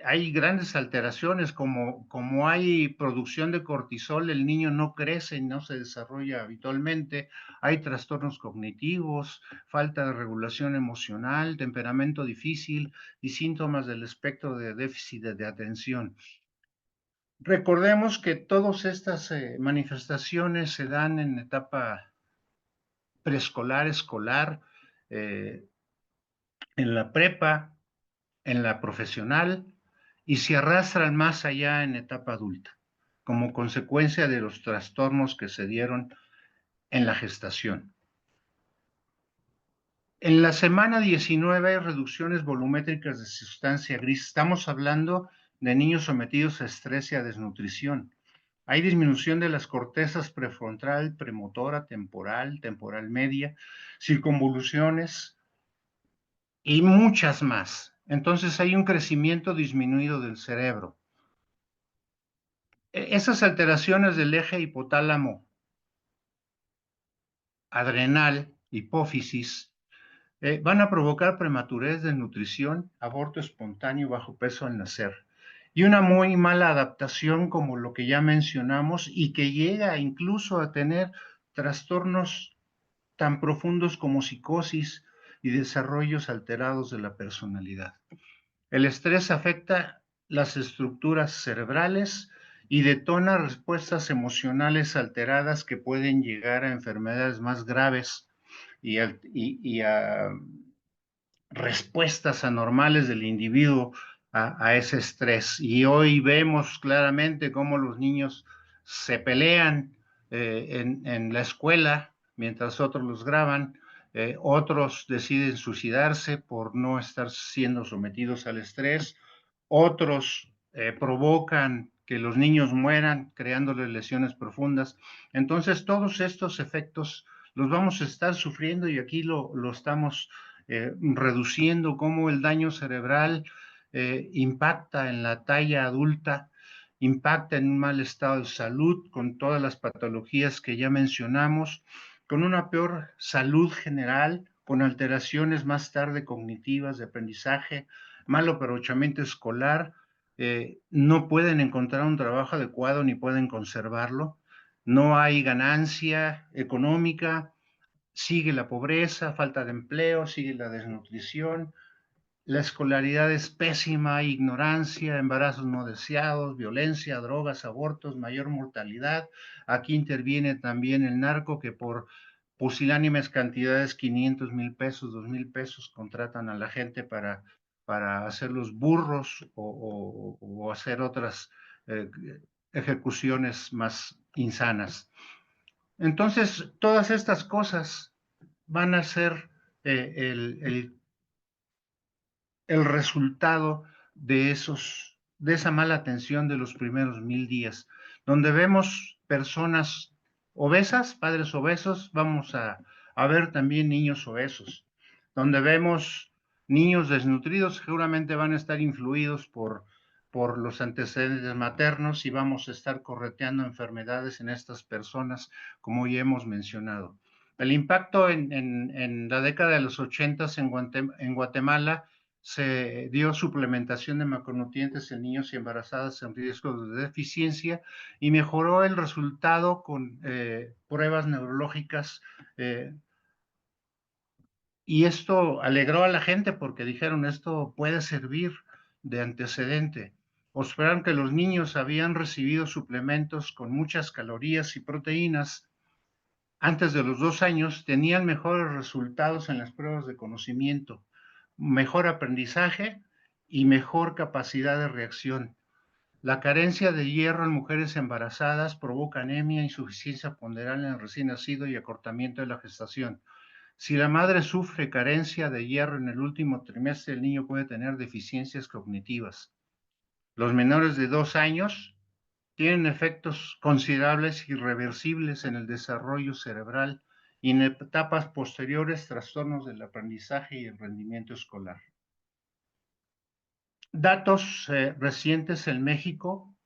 hay grandes alteraciones, como hay producción de cortisol, el niño no crece, no se desarrolla habitualmente, hay trastornos cognitivos, falta de regulación emocional, temperamento difícil y síntomas del espectro de déficit de atención. Recordemos que todas estas manifestaciones se dan en etapa preescolar, escolar, eh, en la prepa, en la profesional, y se arrastran más allá en etapa adulta, como consecuencia de los trastornos que se dieron en la gestación. En la semana 19 hay reducciones volumétricas de sustancia gris. Estamos hablando de niños sometidos a estrés y a desnutrición. Hay disminución de las cortezas prefrontal, premotora, temporal, temporal media, circunvoluciones y muchas más. Entonces hay un crecimiento disminuido del cerebro. Esas alteraciones del eje hipotálamo, adrenal, hipófisis, van a provocar prematurez, desnutrición, aborto espontáneo, bajo peso al nacer, y una muy mala adaptación, como lo que ya mencionamos, y que llega incluso a tener trastornos tan profundos como psicosis y desarrollos alterados de la personalidad. El estrés afecta las estructuras cerebrales y detona respuestas emocionales alteradas que pueden llegar a enfermedades más graves y a respuestas anormales del individuo a ese estrés. Y hoy vemos claramente cómo los niños se pelean en la escuela mientras otros los graban. Otros deciden suicidarse por no estar siendo sometidos al estrés. Otros provocan que los niños mueran, creándoles lesiones profundas. Entonces, todos estos efectos los vamos a estar sufriendo, y aquí lo estamos reduciendo, cómo el daño cerebral impacta en la talla adulta, impacta en un mal estado de salud, con todas las patologías que ya mencionamos, con una peor salud general, con alteraciones más tarde cognitivas, de aprendizaje, mal aprovechamiento escolar, no pueden encontrar un trabajo adecuado ni pueden conservarlo, no hay ganancia económica, sigue la pobreza, falta de empleo, sigue la desnutrición, la escolaridad es pésima, ignorancia, embarazos no deseados, violencia, drogas, abortos, mayor mortalidad. Aquí interviene también el narco que por pusilánimes cantidades, 500,000 pesos, 2,000 pesos, contratan a la gente para hacerlos burros o hacer otras eh, ejecuciones más insanas. Entonces, todas estas cosas van a ser el resultado de esa mala atención de los primeros 1000 días, donde vemos personas obesas, padres obesos, vamos a ver también niños obesos, donde vemos niños desnutridos, seguramente van a estar influidos por los antecedentes maternos y vamos a estar correteando enfermedades en estas personas, como ya hemos mencionado. El impacto en la década de los 80 en Guatemala se dio suplementación de macronutrientes en niños y embarazadas en riesgo de deficiencia y mejoró el resultado con pruebas neurológicas y esto alegró a la gente porque dijeron esto puede servir de antecedente. Observaron que los niños habían recibido suplementos con muchas calorías y proteínas antes de los 2 años, tenían mejores resultados en las pruebas de conocimiento, mejor aprendizaje y mejor capacidad de reacción. La carencia de hierro en mujeres embarazadas provoca anemia, insuficiencia ponderal en el recién nacido y acortamiento de la gestación. Si la madre sufre carencia de hierro en el último trimestre, el niño puede tener deficiencias cognitivas. Los menores de 2 años tienen efectos considerables y irreversibles en el desarrollo cerebral y en etapas posteriores trastornos del aprendizaje y el rendimiento escolar. Datos recientes en México,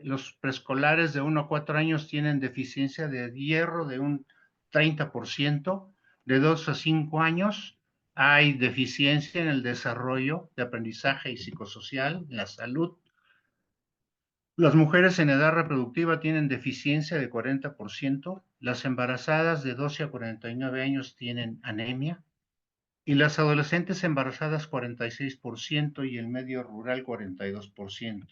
los preescolares de 1 a 4 años tienen deficiencia de hierro de un 30%, de 2 a 5 años hay deficiencia en el desarrollo de aprendizaje y psicosocial, la salud. Las mujeres en edad reproductiva tienen deficiencia de 40%, las embarazadas de 12 a 49 años tienen anemia y las adolescentes embarazadas 46% y el medio rural 42%.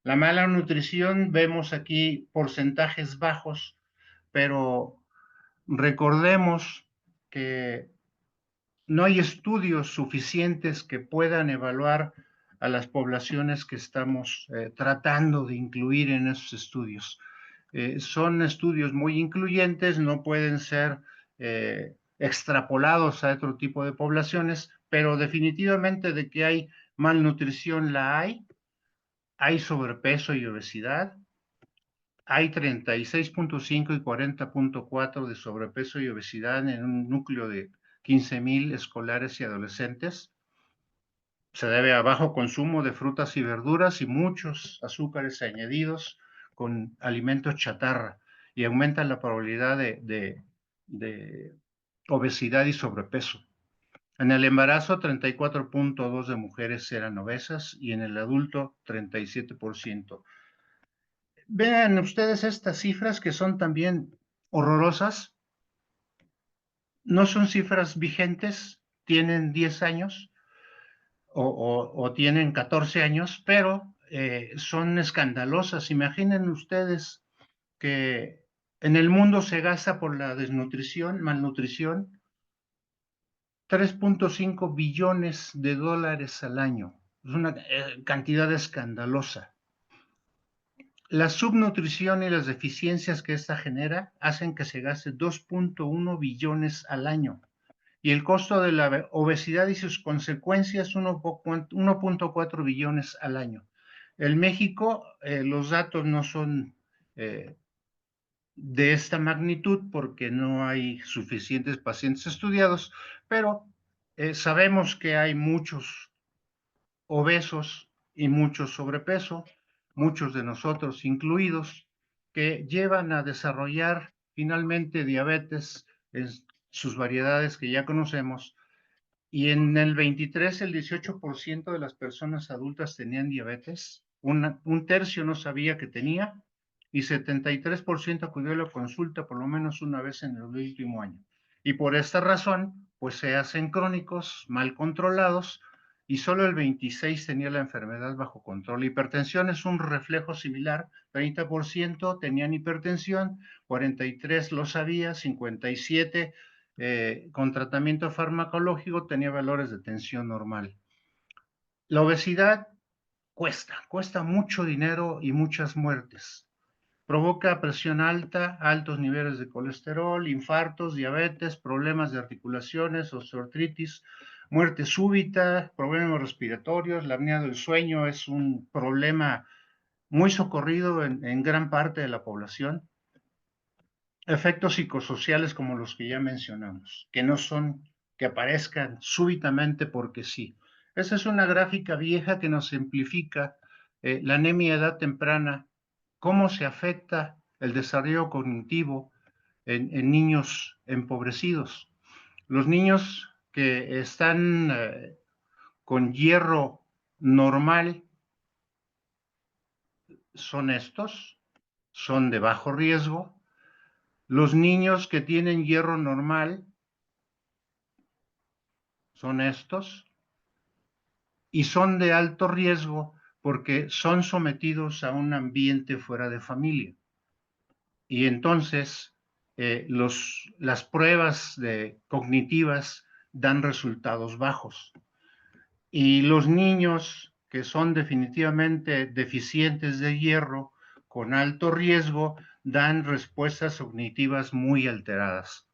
La mala nutrición, vemos aquí porcentajes bajos, pero recordemos que no hay estudios suficientes que puedan evaluar a las poblaciones que estamos tratando de incluir en esos estudios. Son estudios muy incluyentes, no pueden ser extrapolados a otro tipo de poblaciones, pero definitivamente de que hay malnutrición la hay sobrepeso y obesidad, hay 36,5 y 40,4 de sobrepeso y obesidad en un núcleo de 15,000 escolares y adolescentes. Se debe a bajo consumo de frutas y verduras y muchos azúcares añadidos con alimentos chatarra y aumenta la probabilidad de obesidad y sobrepeso. En el embarazo, 34,2 de mujeres eran obesas y en el adulto, 37%. Vean ustedes estas cifras que son también horrorosas. No son cifras vigentes, tienen 10 años o tienen 14 años, pero son escandalosas. Imaginen ustedes que en el mundo se gasta por la desnutrición, malnutrición, 3,5 billones de dólares al año. Es una cantidad escandalosa. La subnutrición y las deficiencias que esta genera hacen que se gaste 2,1 billones al año. Y el costo de la obesidad y sus consecuencias 1,4 billones al año. En México los datos no son de esta magnitud porque no hay suficientes pacientes estudiados, pero sabemos que hay muchos obesos y mucho sobrepeso, muchos de nosotros incluidos, que llevan a desarrollar finalmente diabetes en sus variedades que ya conocemos. Y en el 23, el 18% de las personas adultas tenían diabetes, un tercio no sabía que tenía y 73% acudió a la consulta por lo menos una vez en el último año. Y por esta razón, pues se hacen crónicos, mal controlados, y solo el 26% tenía la enfermedad bajo control. La hipertensión es un reflejo similar, 30% tenían hipertensión, 43% lo sabía, 57% con tratamiento farmacológico tenía valores de tensión normal. La obesidad cuesta mucho dinero y muchas muertes. Provoca presión alta, altos niveles de colesterol, infartos, diabetes, problemas de articulaciones, osteoartritis, muerte súbita, problemas respiratorios. La apnea del sueño es un problema muy socorrido en gran parte de la población. Efectos psicosociales como los que ya mencionamos, que no son que aparezcan súbitamente porque sí. Esa es una gráfica vieja que nos simplifica la anemia a edad temprana, cómo se afecta el desarrollo cognitivo en niños empobrecidos. Los niños que están con hierro normal son estos, son de bajo riesgo. Los niños que tienen hierro normal son estos y son de alto riesgo porque son sometidos a un ambiente fuera de familia. Y entonces las pruebas cognitivas dan resultados bajos. Y los niños que son definitivamente deficientes de hierro con alto riesgo dan respuestas cognitivas muy alteradas.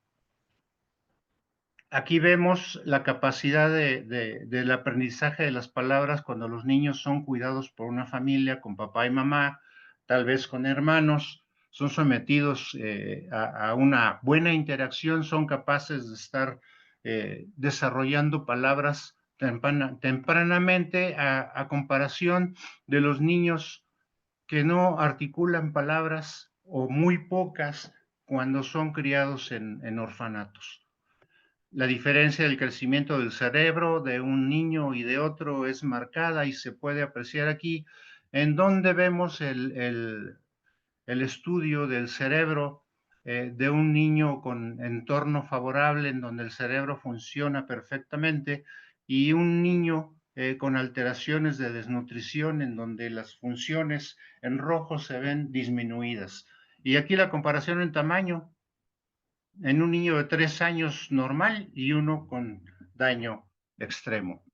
Aquí vemos la capacidad del aprendizaje de las palabras cuando los niños son cuidados por una familia, con papá y mamá, tal vez con hermanos, son sometidos a una buena interacción, son capaces de estar desarrollando palabras tempranamente a comparación de los niños que no articulan palabras o muy pocas cuando son criados en orfanatos. La diferencia del crecimiento del cerebro de un niño y de otro es marcada y se puede apreciar aquí, en donde vemos el estudio del cerebro de un niño con entorno favorable, en donde el cerebro funciona perfectamente, y un niño con alteraciones de desnutrición, en donde las funciones en rojo se ven disminuidas. Y aquí la comparación en tamaño, en un niño de 3 años normal y uno con daño extremo.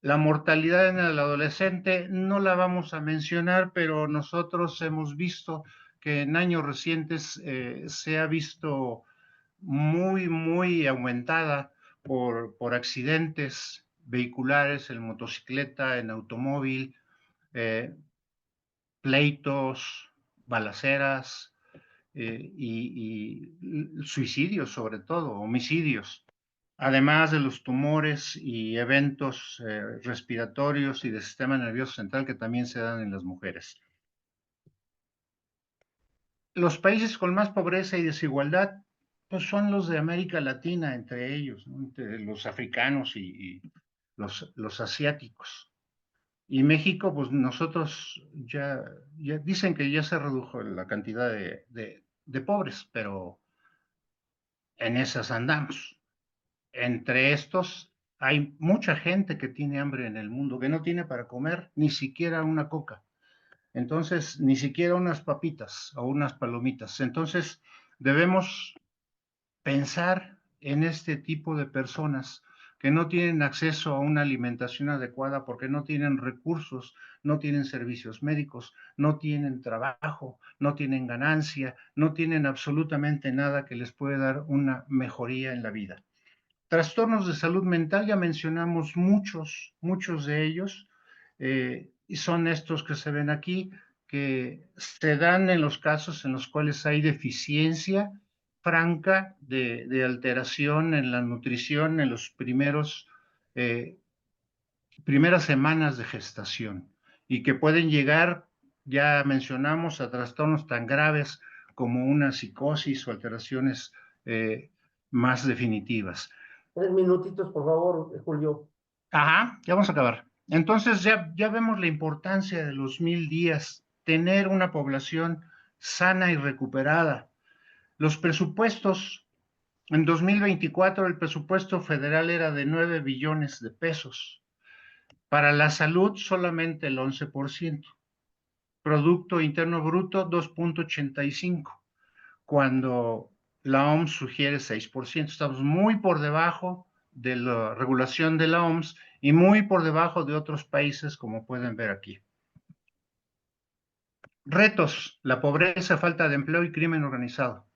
La mortalidad en el adolescente no la vamos a mencionar, pero nosotros hemos visto que en años recientes se ha visto muy aumentada por accidentes vehiculares, en motocicleta, en automóvil, eh, pleitos, balaceras, y suicidios sobre todo, homicidios, además de los tumores y eventos respiratorios y del sistema nervioso central que también se dan en las mujeres. Los países con más pobreza y desigualdad pues son los de América Latina, entre ellos, ¿no? Entre los africanos y los asiáticos. Y México, pues nosotros ya dicen que ya se redujo la cantidad de pobres, pero en esas andamos. Entre estos hay mucha gente que tiene hambre en el mundo, que no tiene para comer ni siquiera una coca. Entonces, ni siquiera unas papitas o unas palomitas. Entonces, debemos pensar en este tipo de personas que no tienen acceso a una alimentación adecuada porque no tienen recursos, no tienen servicios médicos, no tienen trabajo, no tienen ganancia, no tienen absolutamente nada que les pueda dar una mejoría en la vida. Trastornos de salud mental, ya mencionamos muchos de ellos, y son estos que se ven aquí, que se dan en los casos en los cuales hay deficiencia franca de alteración en la nutrición en los primeras semanas de gestación y que pueden llegar, ya mencionamos, a trastornos tan graves como una psicosis o alteraciones más definitivas. 3 minutitos, por favor, Julio. Ajá, ya vamos a acabar. Entonces ya vemos la importancia de los 1000 días, tener una población sana y recuperada. Los presupuestos, en 2024 el presupuesto federal era de 9 billones de pesos. Para la salud, solamente el 11%. Producto Interno Bruto, 2.85, cuando la OMS sugiere 6%. Estamos muy por debajo de la regulación de la OMS y muy por debajo de otros países, como pueden ver aquí. Retos: la pobreza, falta de empleo y crimen organizado.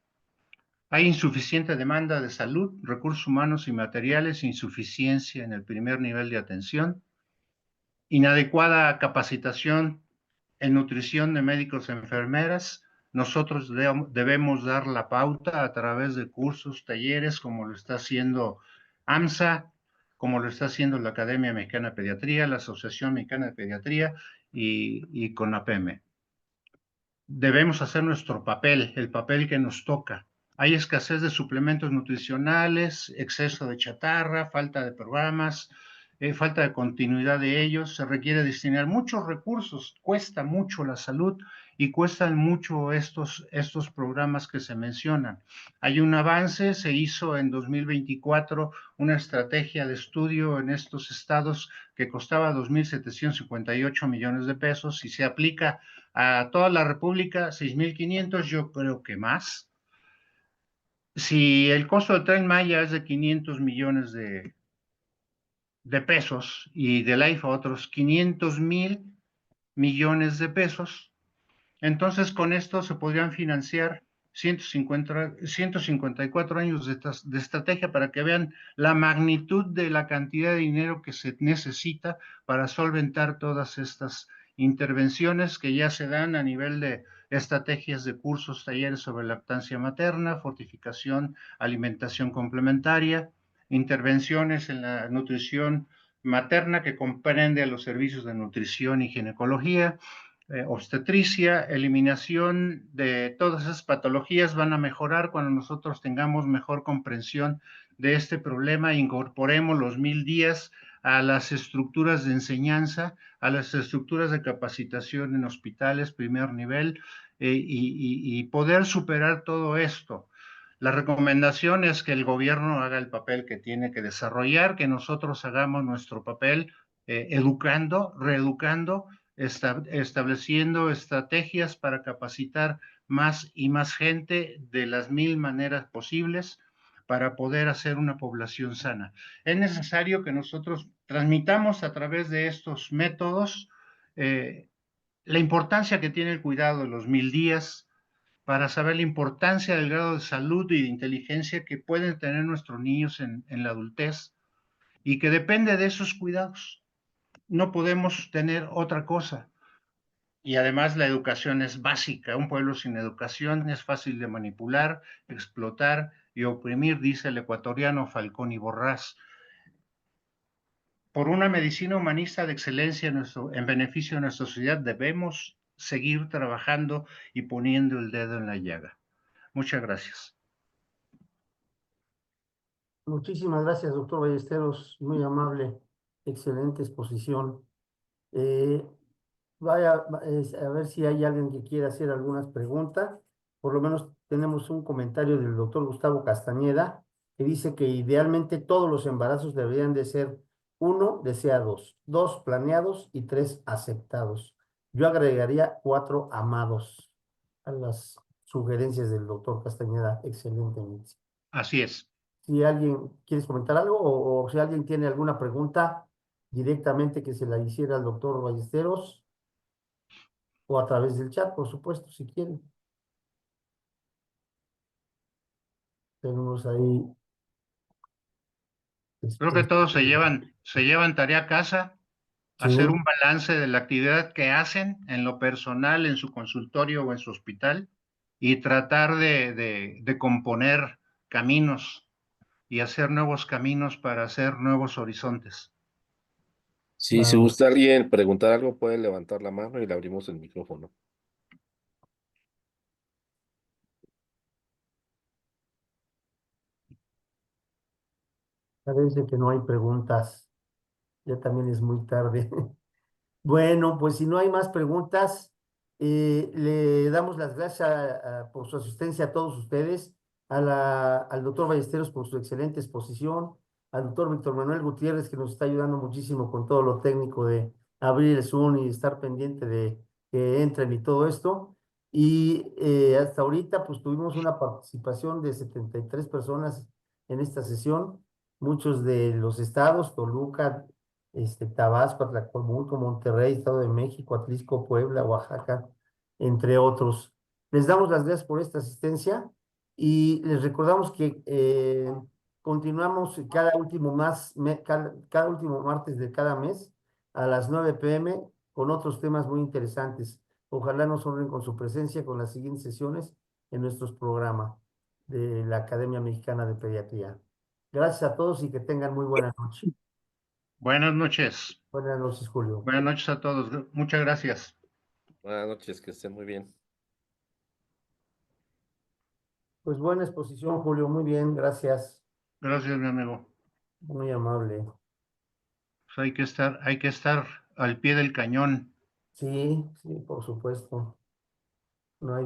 Hay insuficiente demanda de salud, recursos humanos y materiales, insuficiencia en el primer nivel de atención, inadecuada capacitación en nutrición de médicos y enfermeras. Nosotros debemos dar la pauta a través de cursos, talleres, como lo está haciendo AMSA, como lo está haciendo la Academia Mexicana de Pediatría, la Asociación Mexicana de Pediatría y CONAPEME. Debemos hacer nuestro papel, el papel que nos toca. Hay escasez de suplementos nutricionales, exceso de chatarra, falta de programas, falta de continuidad de ellos. Se requiere destinar muchos recursos, cuesta mucho la salud y cuestan mucho estos programas que se mencionan. Hay un avance, se hizo en 2024 una estrategia de estudio en estos estados que costaba 2.758 millones de pesos y se aplica a toda la República, 6.500, yo creo que más. Si el costo del Tren Maya es de 500 millones de pesos y del AIFA otros 500.000 millones de pesos, entonces con esto se podrían financiar 154 años de estrategia para que vean la magnitud de la cantidad de dinero que se necesita para solventar todas estas intervenciones que ya se dan a nivel de estrategias de cursos, talleres sobre lactancia materna, fortificación, alimentación complementaria, intervenciones en la nutrición materna que comprende a los servicios de nutrición y ginecología, obstetricia, eliminación de todas esas patologías van a mejorar cuando nosotros tengamos mejor comprensión de este problema e incorporemos los 1,000 días a las estructuras de enseñanza, a las estructuras de capacitación en hospitales, primer nivel, y poder superar todo esto. La recomendación es que el gobierno haga el papel que tiene que desarrollar, que nosotros hagamos nuestro papel educando, reeducando, estableciendo estrategias para capacitar más y más gente de las 1,000 maneras posibles para poder hacer una población sana. Es necesario que nosotros transmitamos a través de estos métodos la importancia que tiene el cuidado de los 1,000 días, para saber la importancia del grado de salud y de inteligencia que pueden tener nuestros niños en la adultez y que depende de esos cuidados. No podemos tener otra cosa. Y además la educación es básica. Un pueblo sin educación es fácil de manipular, explotar y oprimir, dice el ecuatoriano Falcón y Borrás. Por una medicina humanista de excelencia en beneficio de nuestra sociedad debemos seguir trabajando y poniendo el dedo en la llaga. Muchas gracias. Muchísimas gracias, doctor Ballesteros, muy amable, excelente exposición. Eh, a ver si hay alguien que quiera hacer algunas preguntas. Por lo menos tenemos un comentario del doctor Gustavo Castañeda, que dice que idealmente todos los embarazos deberían de ser: 1 deseados, 2 planeados y 3 aceptados. Yo agregaría 4 amados a las sugerencias del doctor Castañeda. Excelentemente. Así es. Si alguien quiere comentar algo o si alguien tiene alguna pregunta directamente que se la hiciera al doctor Ballesteros o a través del chat, por supuesto, si quieren. Tenemos ahí, Creo que este, todos se llevan tarea a casa, sí, hacer un balance de la actividad que hacen en lo personal, en su consultorio o en su hospital, y tratar de componer caminos y hacer nuevos caminos para hacer nuevos horizontes. Sí, si claro. gusta alguien preguntar algo, puede levantar la mano y le abrimos el micrófono. Parece que no hay preguntas. Ya también es muy tarde. Bueno, pues si no hay más preguntas, le damos las gracias por su asistencia a todos ustedes, al doctor Ballesteros por su excelente exposición, al doctor Víctor Manuel Gutiérrez, que nos está ayudando muchísimo con todo lo técnico de abrir el Zoom y estar pendiente de que entren y todo esto. Y hasta ahorita, pues tuvimos una participación de 73 personas en esta sesión, muchos de los estados, Toluca, Tabasco, Atlacomulco, Monterrey, Estado de México, Atlisco, Puebla, Oaxaca, entre otros. Les damos las gracias por esta asistencia y les recordamos que continuamos cada último martes de cada mes a las 9 p.m. con otros temas muy interesantes. Ojalá nos honren con su presencia con las siguientes sesiones en nuestros programas de la Academia Mexicana de Pediatría. Gracias a todos y que tengan muy buena noche. Buenas noches. Buenas noches, Julio. Buenas noches a todos. Muchas gracias. Buenas noches, que estén muy bien. Pues buena exposición, Julio. Muy bien, gracias. Gracias, mi amigo. Muy amable. Pues hay que estar al pie del cañón. Sí, sí, por supuesto. No hay